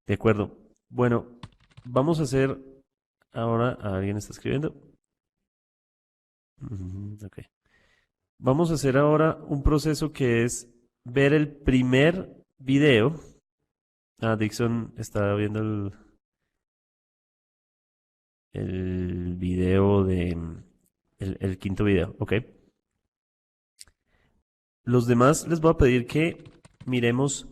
Speaker 2: de acuerdo. Bueno, vamos a hacer ahora, alguien está escribiendo. Ok. Vamos a hacer ahora un proceso que es ver el primer video. Ah, Dixon está viendo el video de el quinto video, ok. Los demás les voy a pedir que miremos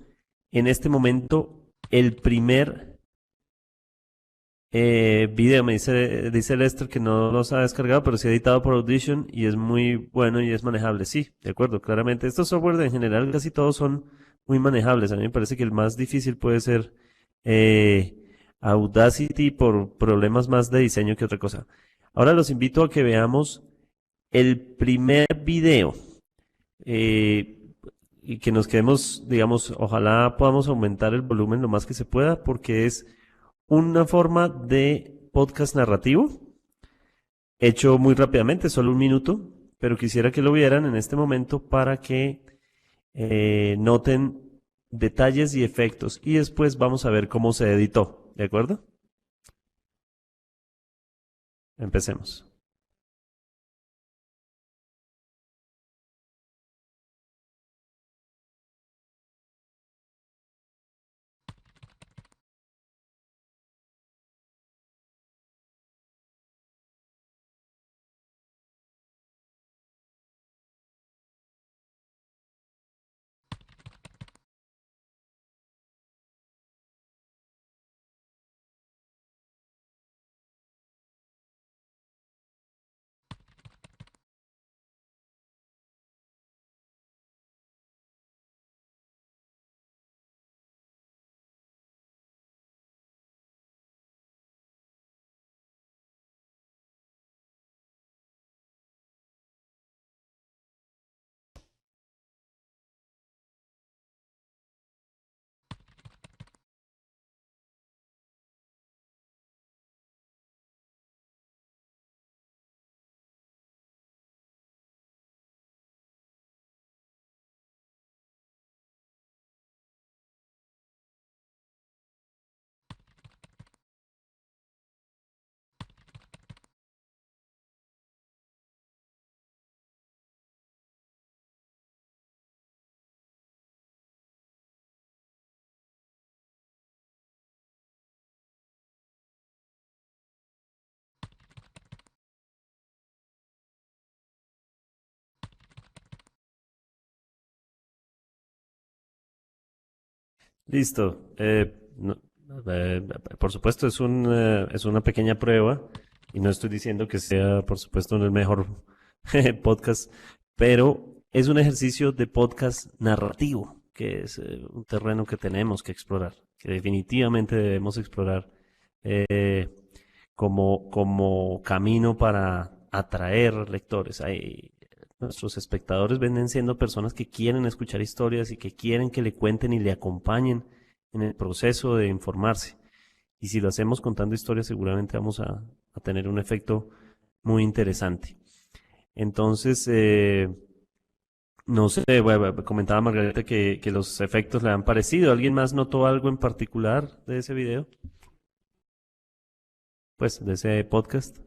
Speaker 2: en este momento el primer video. Me dice Lester que no los ha descargado, pero sí ha editado por Audition y es muy bueno y es manejable. Sí, de acuerdo, claramente. Estos software en general casi todos son muy manejables. A mí me parece que el más difícil puede ser eh, Audacity por problemas más de diseño que otra cosa. Ahora los invito a que veamos el primer video y que nos quedemos, digamos, ojalá podamos aumentar el volumen lo más que se pueda porque es una forma de podcast narrativo hecho muy rápidamente, solo un minuto, pero quisiera que lo vieran en este momento para que noten detalles y efectos y después vamos a ver cómo se editó, ¿de acuerdo? Empecemos. Listo. Por supuesto, es una pequeña prueba y no estoy diciendo que sea, por supuesto, el mejor podcast, pero es un ejercicio de podcast narrativo, que es un terreno que tenemos que explorar, que definitivamente debemos explorar eh, como camino para atraer lectores. Nuestros espectadores vienen siendo personas que quieren escuchar historias y que quieren que le cuenten y le acompañen en el proceso de informarse. Y si lo hacemos contando historias, seguramente vamos a tener un efecto muy interesante. Entonces, no sé, bueno, comentaba Margarita que los efectos le han parecido. ¿Alguien más notó algo en particular de ese video? Pues, de ese podcast.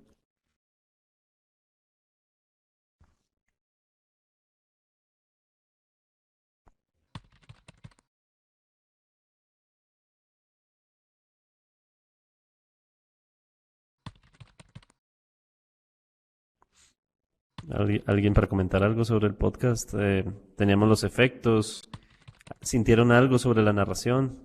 Speaker 2: ¿Alguien para comentar algo sobre el podcast? Teníamos los efectos. ¿Sintieron algo sobre la narración?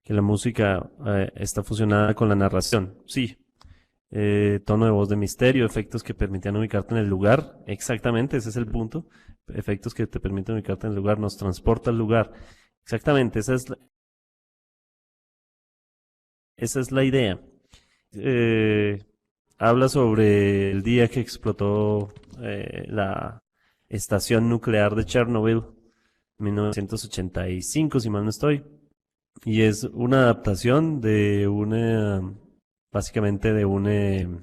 Speaker 2: que la música está fusionada con la narración. Sí, tono de voz de misterio, efectos que permitían ubicarte en el lugar. Exactamente, ese es el punto. Efectos que te permiten ubicarte en el lugar, nos transporta al lugar. Exactamente, esa es la idea. Eh, Habla sobre el día que explotó la estación nuclear de Chernobyl, 1985, si mal no estoy. Y es una adaptación de básicamente de un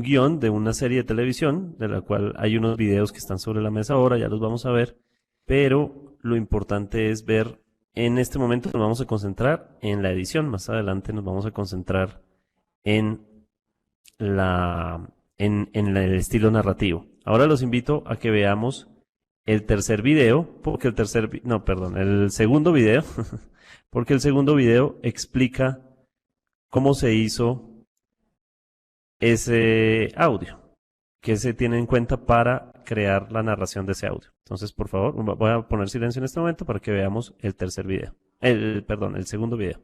Speaker 2: guión de una serie de televisión, de la cual hay unos videos que están sobre la mesa ahora, ya los vamos a ver, pero lo importante es ver, en este momento nos vamos a concentrar en la edición, más adelante nos vamos a concentrar en el estilo narrativo. Ahora los invito a que veamos el tercer video, porque no, perdón, el segundo video, porque el segundo video explica cómo se hizo ese audio, que se tiene en cuenta para crear la narración de ese audio. Entonces, por favor, voy a poner silencio en este momento para que veamos el tercer video. Perdón, el segundo video.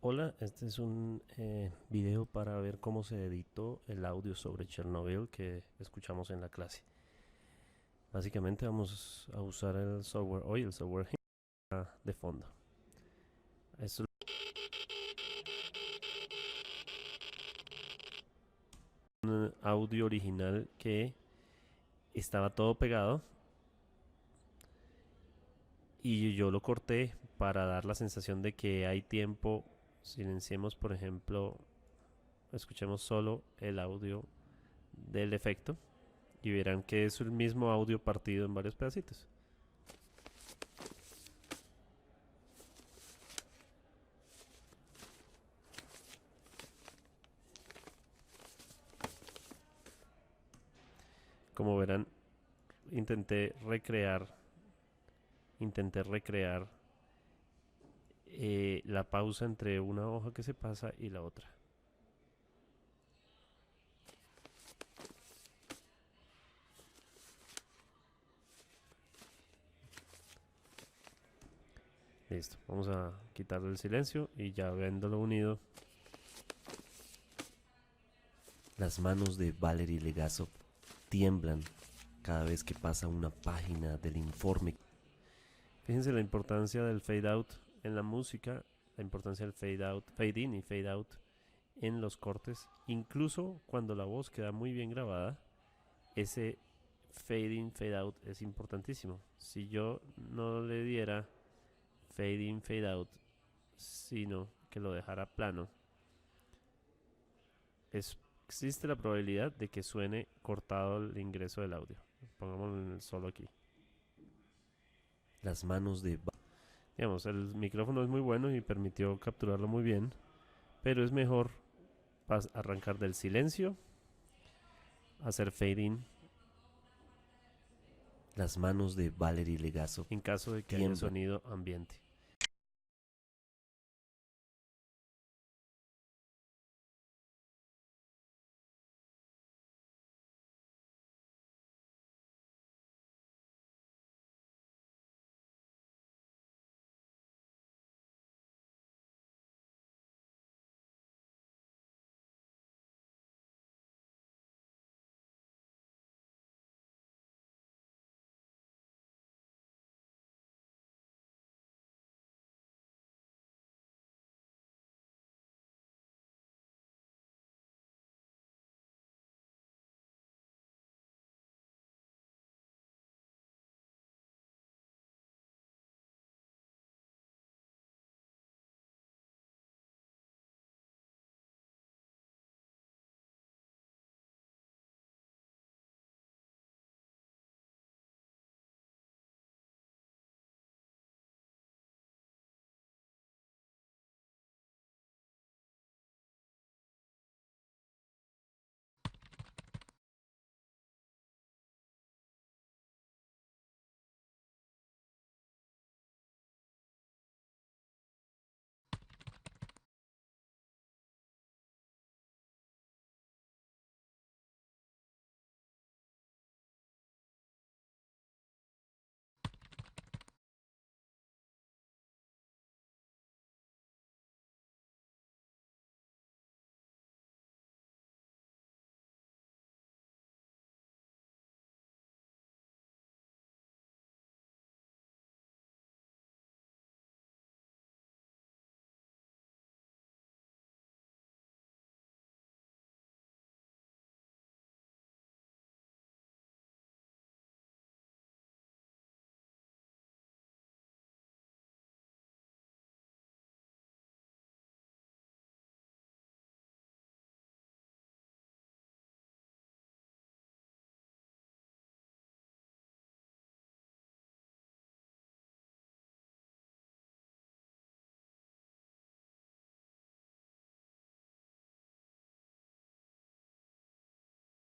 Speaker 2: Hola, este es un video para ver cómo se editó el audio sobre Chernobyl que escuchamos en la clase. Básicamente vamos a usar el software hoy, el software de fondo. Esto es un audio original que estaba todo pegado y yo lo corté para dar la sensación de que hay tiempo. Silenciemos, por ejemplo, escuchemos solo el audio del efecto y verán que es el mismo audio partido en varios pedacitos. Como verán, intenté recrear la pausa entre una hoja que se pasa y la otra. Listo, vamos a quitarle el silencio y ya viéndolo unido.
Speaker 10: Las manos de Valery Legasov tiemblan cada vez que pasa una página del informe.
Speaker 2: Fíjense la importancia del fade out en la música, la importancia del fade out, fade in y fade out en los cortes. Incluso cuando la voz queda muy bien grabada, ese fade in, fade out es importantísimo. Si yo no le diera fade in, fade out, sino que lo dejara plano, existe la probabilidad de que suene cortado el ingreso del audio. Pongámoslo en el solo aquí.
Speaker 10: Las manos de...
Speaker 2: Digamos, el micrófono es muy bueno y permitió capturarlo muy bien, pero es mejor arrancar del silencio, hacer fade in.
Speaker 10: Las manos de Valery Legasov
Speaker 2: en caso de que haya sonido ambiente.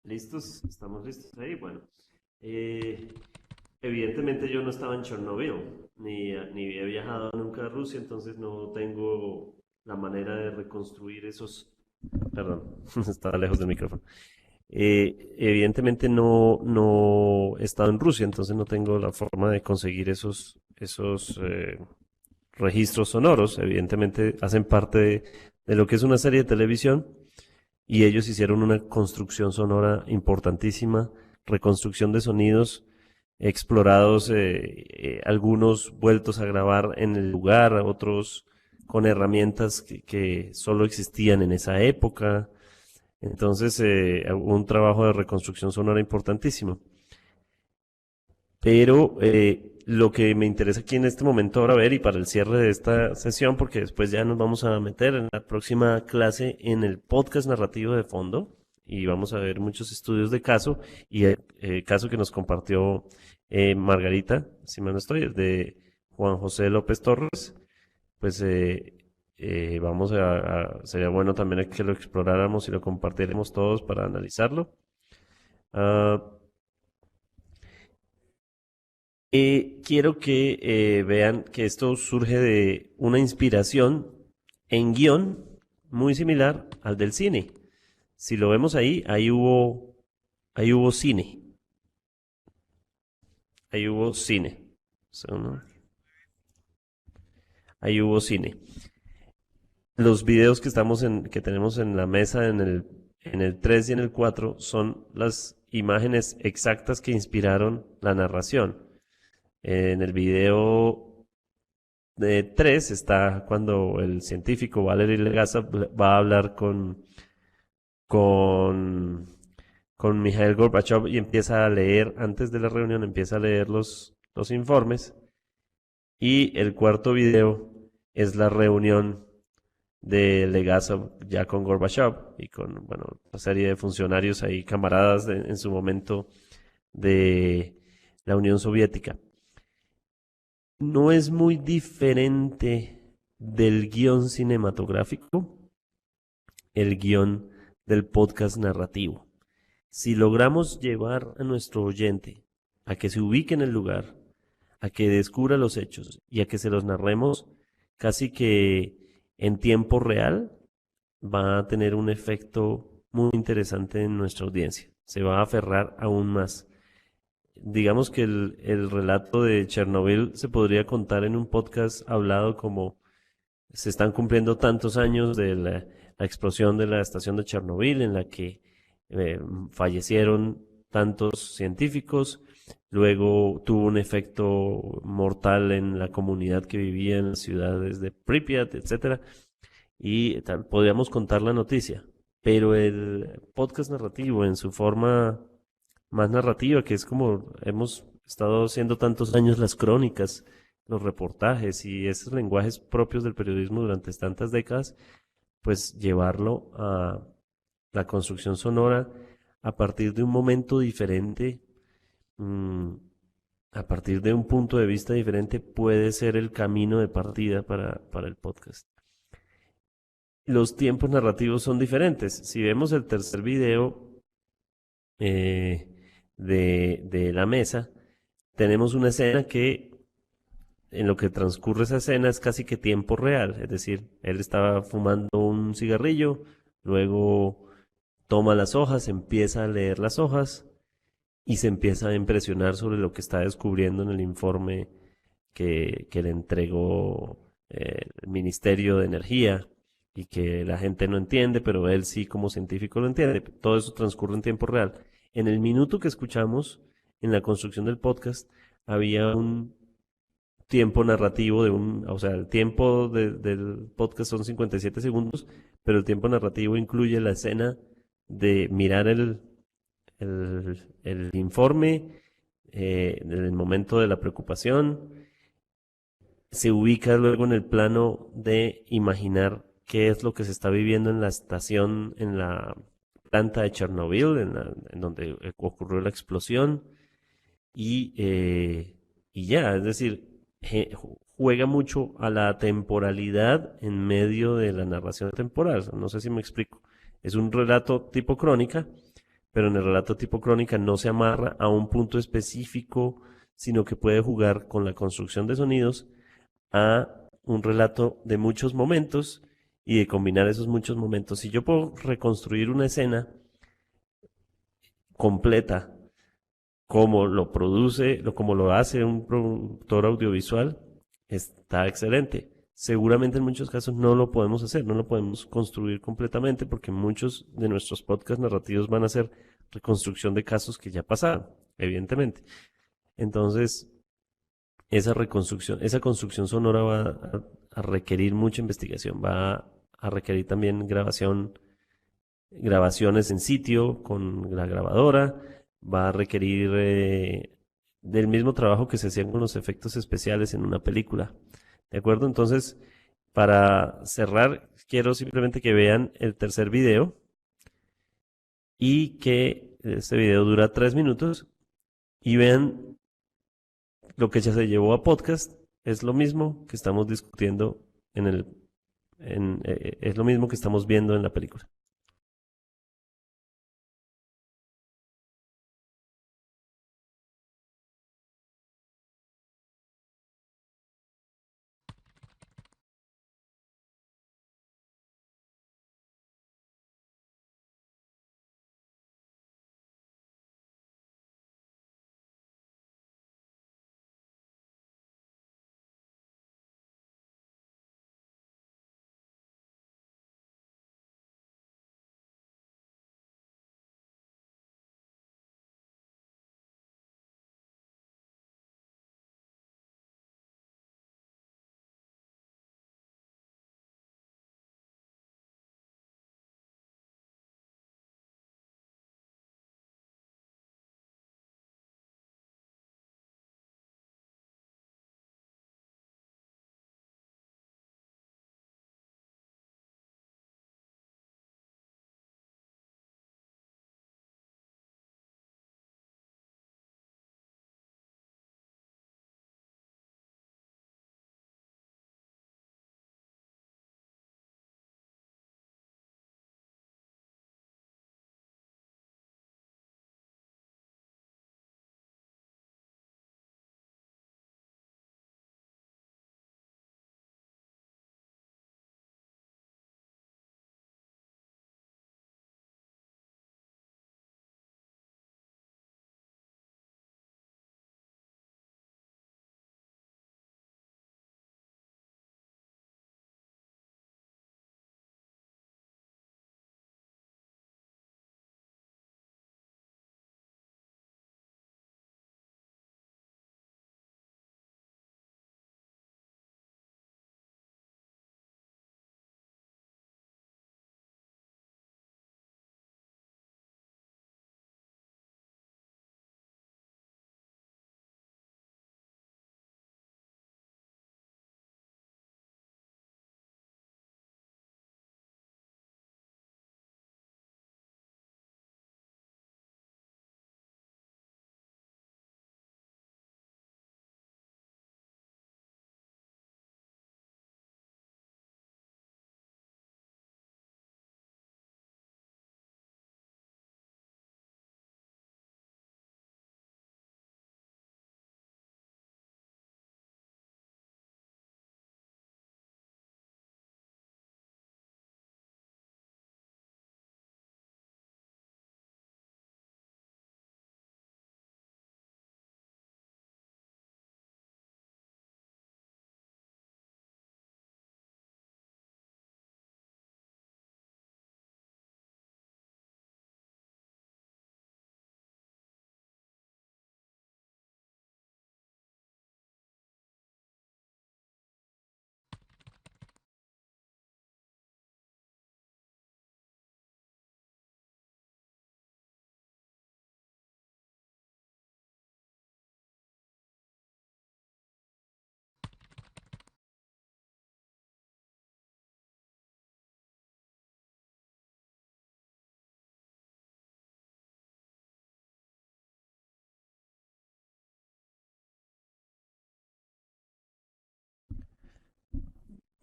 Speaker 2: ¿Listos? ¿Estamos listos ahí? Bueno, evidentemente yo no estaba en Chernobyl, ni he viajado nunca a Rusia, entonces no tengo la manera de reconstruir esos... Perdón, estaba lejos del micrófono. Evidentemente no he estado en Rusia, entonces no tengo la forma de conseguir esos registros sonoros, evidentemente hacen parte de lo que es una serie de televisión, y ellos hicieron una construcción sonora importantísima, reconstrucción de sonidos explorados, algunos vueltos a grabar en el lugar, otros con herramientas que solo existían en esa época. Entonces, un trabajo de reconstrucción sonora importantísimo. Pero lo que me interesa aquí en este momento ahora ver, y para el cierre de esta sesión, porque después ya nos vamos a meter en la próxima clase en el podcast narrativo de fondo, y vamos a ver muchos estudios de caso, y el caso que nos compartió Margarita, si mal no estoy, el de Juan José López Torres, pues sería bueno también que lo exploráramos y lo compartiéramos todos para analizarlo. Quiero que vean que esto surge de una inspiración en guión muy similar al del cine. Si lo vemos ahí hubo cine. Ahí hubo cine. Ahí hubo cine. Los videos que tenemos en la mesa en el 3 y en el 4 son las imágenes exactas que inspiraron la narración. En el video de 3 está cuando el científico Valery Legasov va a hablar con Mikhail Gorbachev y empieza a leer, antes de la reunión, empieza a leer los informes. Y el cuarto video es la reunión de Legasov ya con Gorbachev y con, bueno, una serie de funcionarios ahí, camaradas en su momento de la Unión Soviética. No es muy diferente del guión cinematográfico, el guión del podcast narrativo. Si logramos llevar a nuestro oyente a que se ubique en el lugar, a que descubra los hechos y a que se los narremos casi que en tiempo real, va a tener un efecto muy interesante en nuestra audiencia. Se va a aferrar aún más. Digamos que el relato de Chernobyl se podría contar en un podcast hablado como se están cumpliendo tantos años de la explosión de la estación de Chernobyl, en la que fallecieron tantos científicos, luego tuvo un efecto mortal en la comunidad que vivía en las ciudades de Pripyat, etcétera, y podríamos contar la noticia, pero el podcast narrativo en su forma más narrativa, que es como hemos estado haciendo tantos años las crónicas, los reportajes y esos lenguajes propios del periodismo durante tantas décadas, pues llevarlo a la construcción sonora a partir de un momento diferente, a partir de un punto de vista diferente, puede ser el camino de partida para el podcast. Los tiempos narrativos son diferentes. Si vemos el tercer video de la mesa, tenemos una escena que en lo que transcurre esa escena es casi que tiempo real, es decir, él estaba fumando un cigarrillo, luego toma las hojas, empieza a leer las hojas y se empieza a impresionar sobre lo que está descubriendo en el informe que le entregó el Ministerio de Energía y que la gente no entiende, pero él sí como científico lo entiende. Todo eso transcurre en tiempo real. En el minuto que escuchamos en la construcción del podcast había un tiempo narrativo o sea, el tiempo del podcast son 57 segundos, pero el tiempo narrativo incluye la escena de mirar el informe, en el momento de la preocupación, se ubica luego en el plano de imaginar qué es lo que se está viviendo en la estación, en la planta de Chernobyl, en donde ocurrió la explosión, y ya, es decir, juega mucho a la temporalidad en medio de la narración temporal. No sé si me explico. Es un relato tipo crónica, pero en el relato tipo crónica no se amarra a un punto específico, sino que puede jugar con la construcción de sonidos a un relato de muchos momentos y de combinar esos muchos momentos. Si yo puedo reconstruir una escena completa, como lo produce, como lo hace un productor audiovisual, está excelente. Seguramente en muchos casos no lo podemos hacer, no lo podemos construir completamente porque muchos de nuestros podcasts narrativos van a ser reconstrucción de casos que ya pasaron, evidentemente. Entonces, esa construcción sonora va a requerir mucha investigación, va a requerir también grabaciones en sitio con la grabadora, va a requerir del mismo trabajo que se hacían con los efectos especiales en una película. ¿De acuerdo? Entonces, para cerrar, quiero simplemente que vean el tercer video y que este video dura 3 minutos y vean lo que ya se llevó a podcast. Es lo mismo que estamos discutiendo es lo mismo que estamos viendo en la película.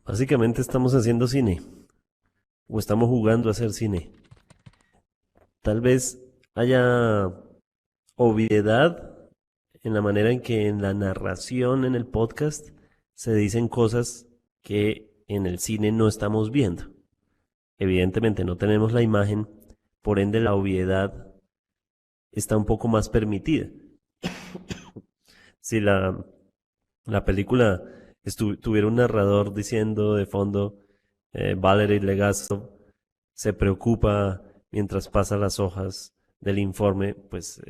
Speaker 2: Básicamente estamos haciendo cine o estamos jugando a hacer cine. Tal vez haya obviedad en la manera en que en la narración en el podcast se dicen cosas que en el cine no estamos viendo. Evidentemente no tenemos la imagen, por ende la obviedad está un poco más permitida. Si la película tuviera un narrador diciendo de fondo, Valery Legasov se preocupa mientras pasa las hojas del informe, pues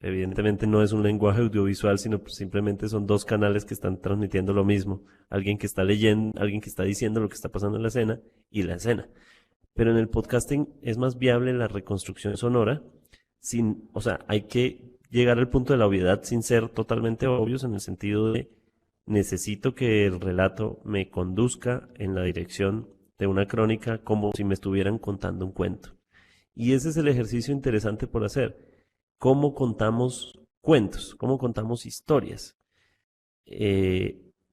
Speaker 2: evidentemente no es un lenguaje audiovisual, sino pues simplemente son dos canales que están transmitiendo lo mismo. Alguien que está leyendo, alguien que está diciendo lo que está pasando en la escena y la escena. Pero en el podcasting es más viable la reconstrucción sonora, o sea, hay que llegar al punto de la obviedad sin ser totalmente obvios en el sentido de necesito que el relato me conduzca en la dirección de una crónica como si me estuvieran contando un cuento. Y ese es el ejercicio interesante por hacer. ¿Cómo contamos cuentos? ¿Cómo contamos historias?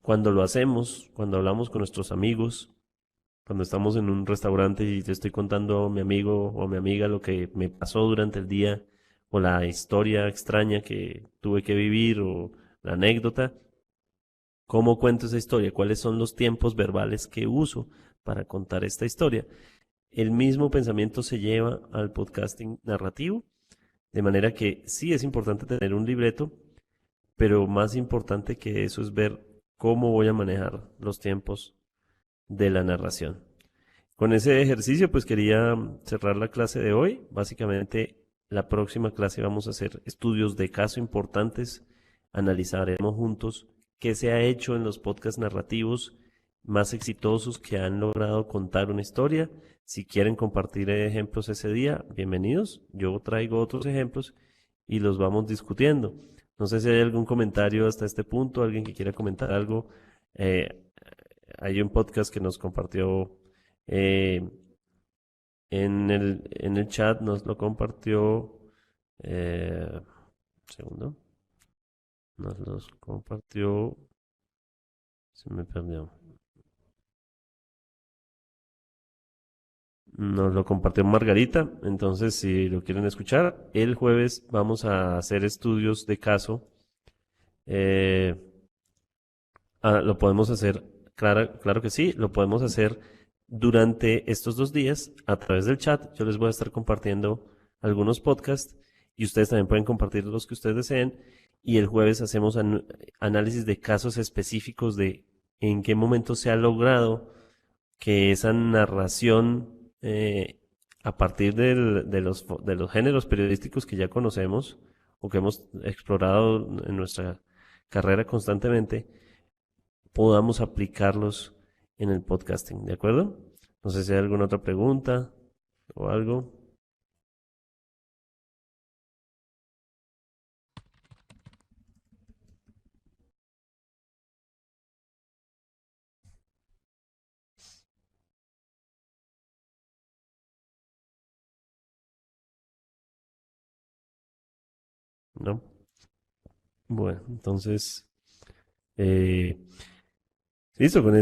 Speaker 2: Cuando lo hacemos, cuando hablamos con nuestros amigos, cuando estamos en un restaurante y te estoy contando a mi amigo o a mi amiga lo que me pasó durante el día o la historia extraña que tuve que vivir o la anécdota, ¿cómo cuento esa historia? ¿Cuáles son los tiempos verbales que uso para contar esta historia? El mismo pensamiento se lleva al podcasting narrativo, de manera que sí es importante tener un libreto, pero más importante que eso es ver cómo voy a manejar los tiempos de la narración. Con ese ejercicio pues quería cerrar la clase de hoy. Básicamente la próxima clase vamos a hacer estudios de caso importantes, analizaremos juntos qué se ha hecho en los podcasts narrativos más exitosos que han logrado contar una historia. Si quieren compartir ejemplos ese día, bienvenidos. Yo traigo otros ejemplos y los vamos discutiendo. No sé si hay algún comentario hasta este punto, alguien que quiera comentar algo. Hay un podcast que nos compartió en el chat, nos lo compartió. Segundo. Nos los compartió. Se me perdió. Nos lo compartió Margarita, entonces si lo quieren escuchar, el jueves vamos a hacer estudios de caso. Lo podemos hacer, claro que sí, lo podemos hacer durante estos 2 días a través del chat. Yo les voy a estar compartiendo algunos podcasts y ustedes también pueden compartir los que ustedes deseen. Y el jueves hacemos análisis de casos específicos de en qué momento se ha logrado que esa narración a partir de los géneros periodísticos que ya conocemos o que hemos explorado en nuestra carrera constantemente, podamos aplicarlos en el podcasting, ¿de acuerdo? No sé si hay alguna otra pregunta o algo. ¿No? Bueno, entonces, listo, con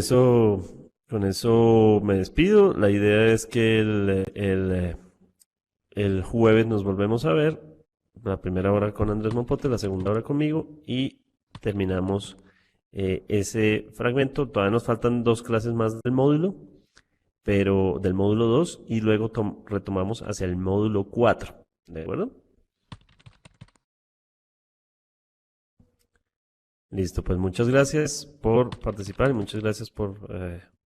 Speaker 2: eso me despido. La idea es que el jueves nos volvemos a ver, la primera hora con Andrés Mopote, la segunda hora conmigo y terminamos ese fragmento. Todavía nos faltan 2 clases más del módulo, pero del módulo 2 y luego retomamos hacia el módulo 4, ¿de acuerdo? Listo, pues muchas gracias por participar y muchas gracias por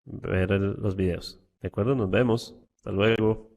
Speaker 2: ver los videos. ¿De acuerdo? Nos vemos. Hasta luego.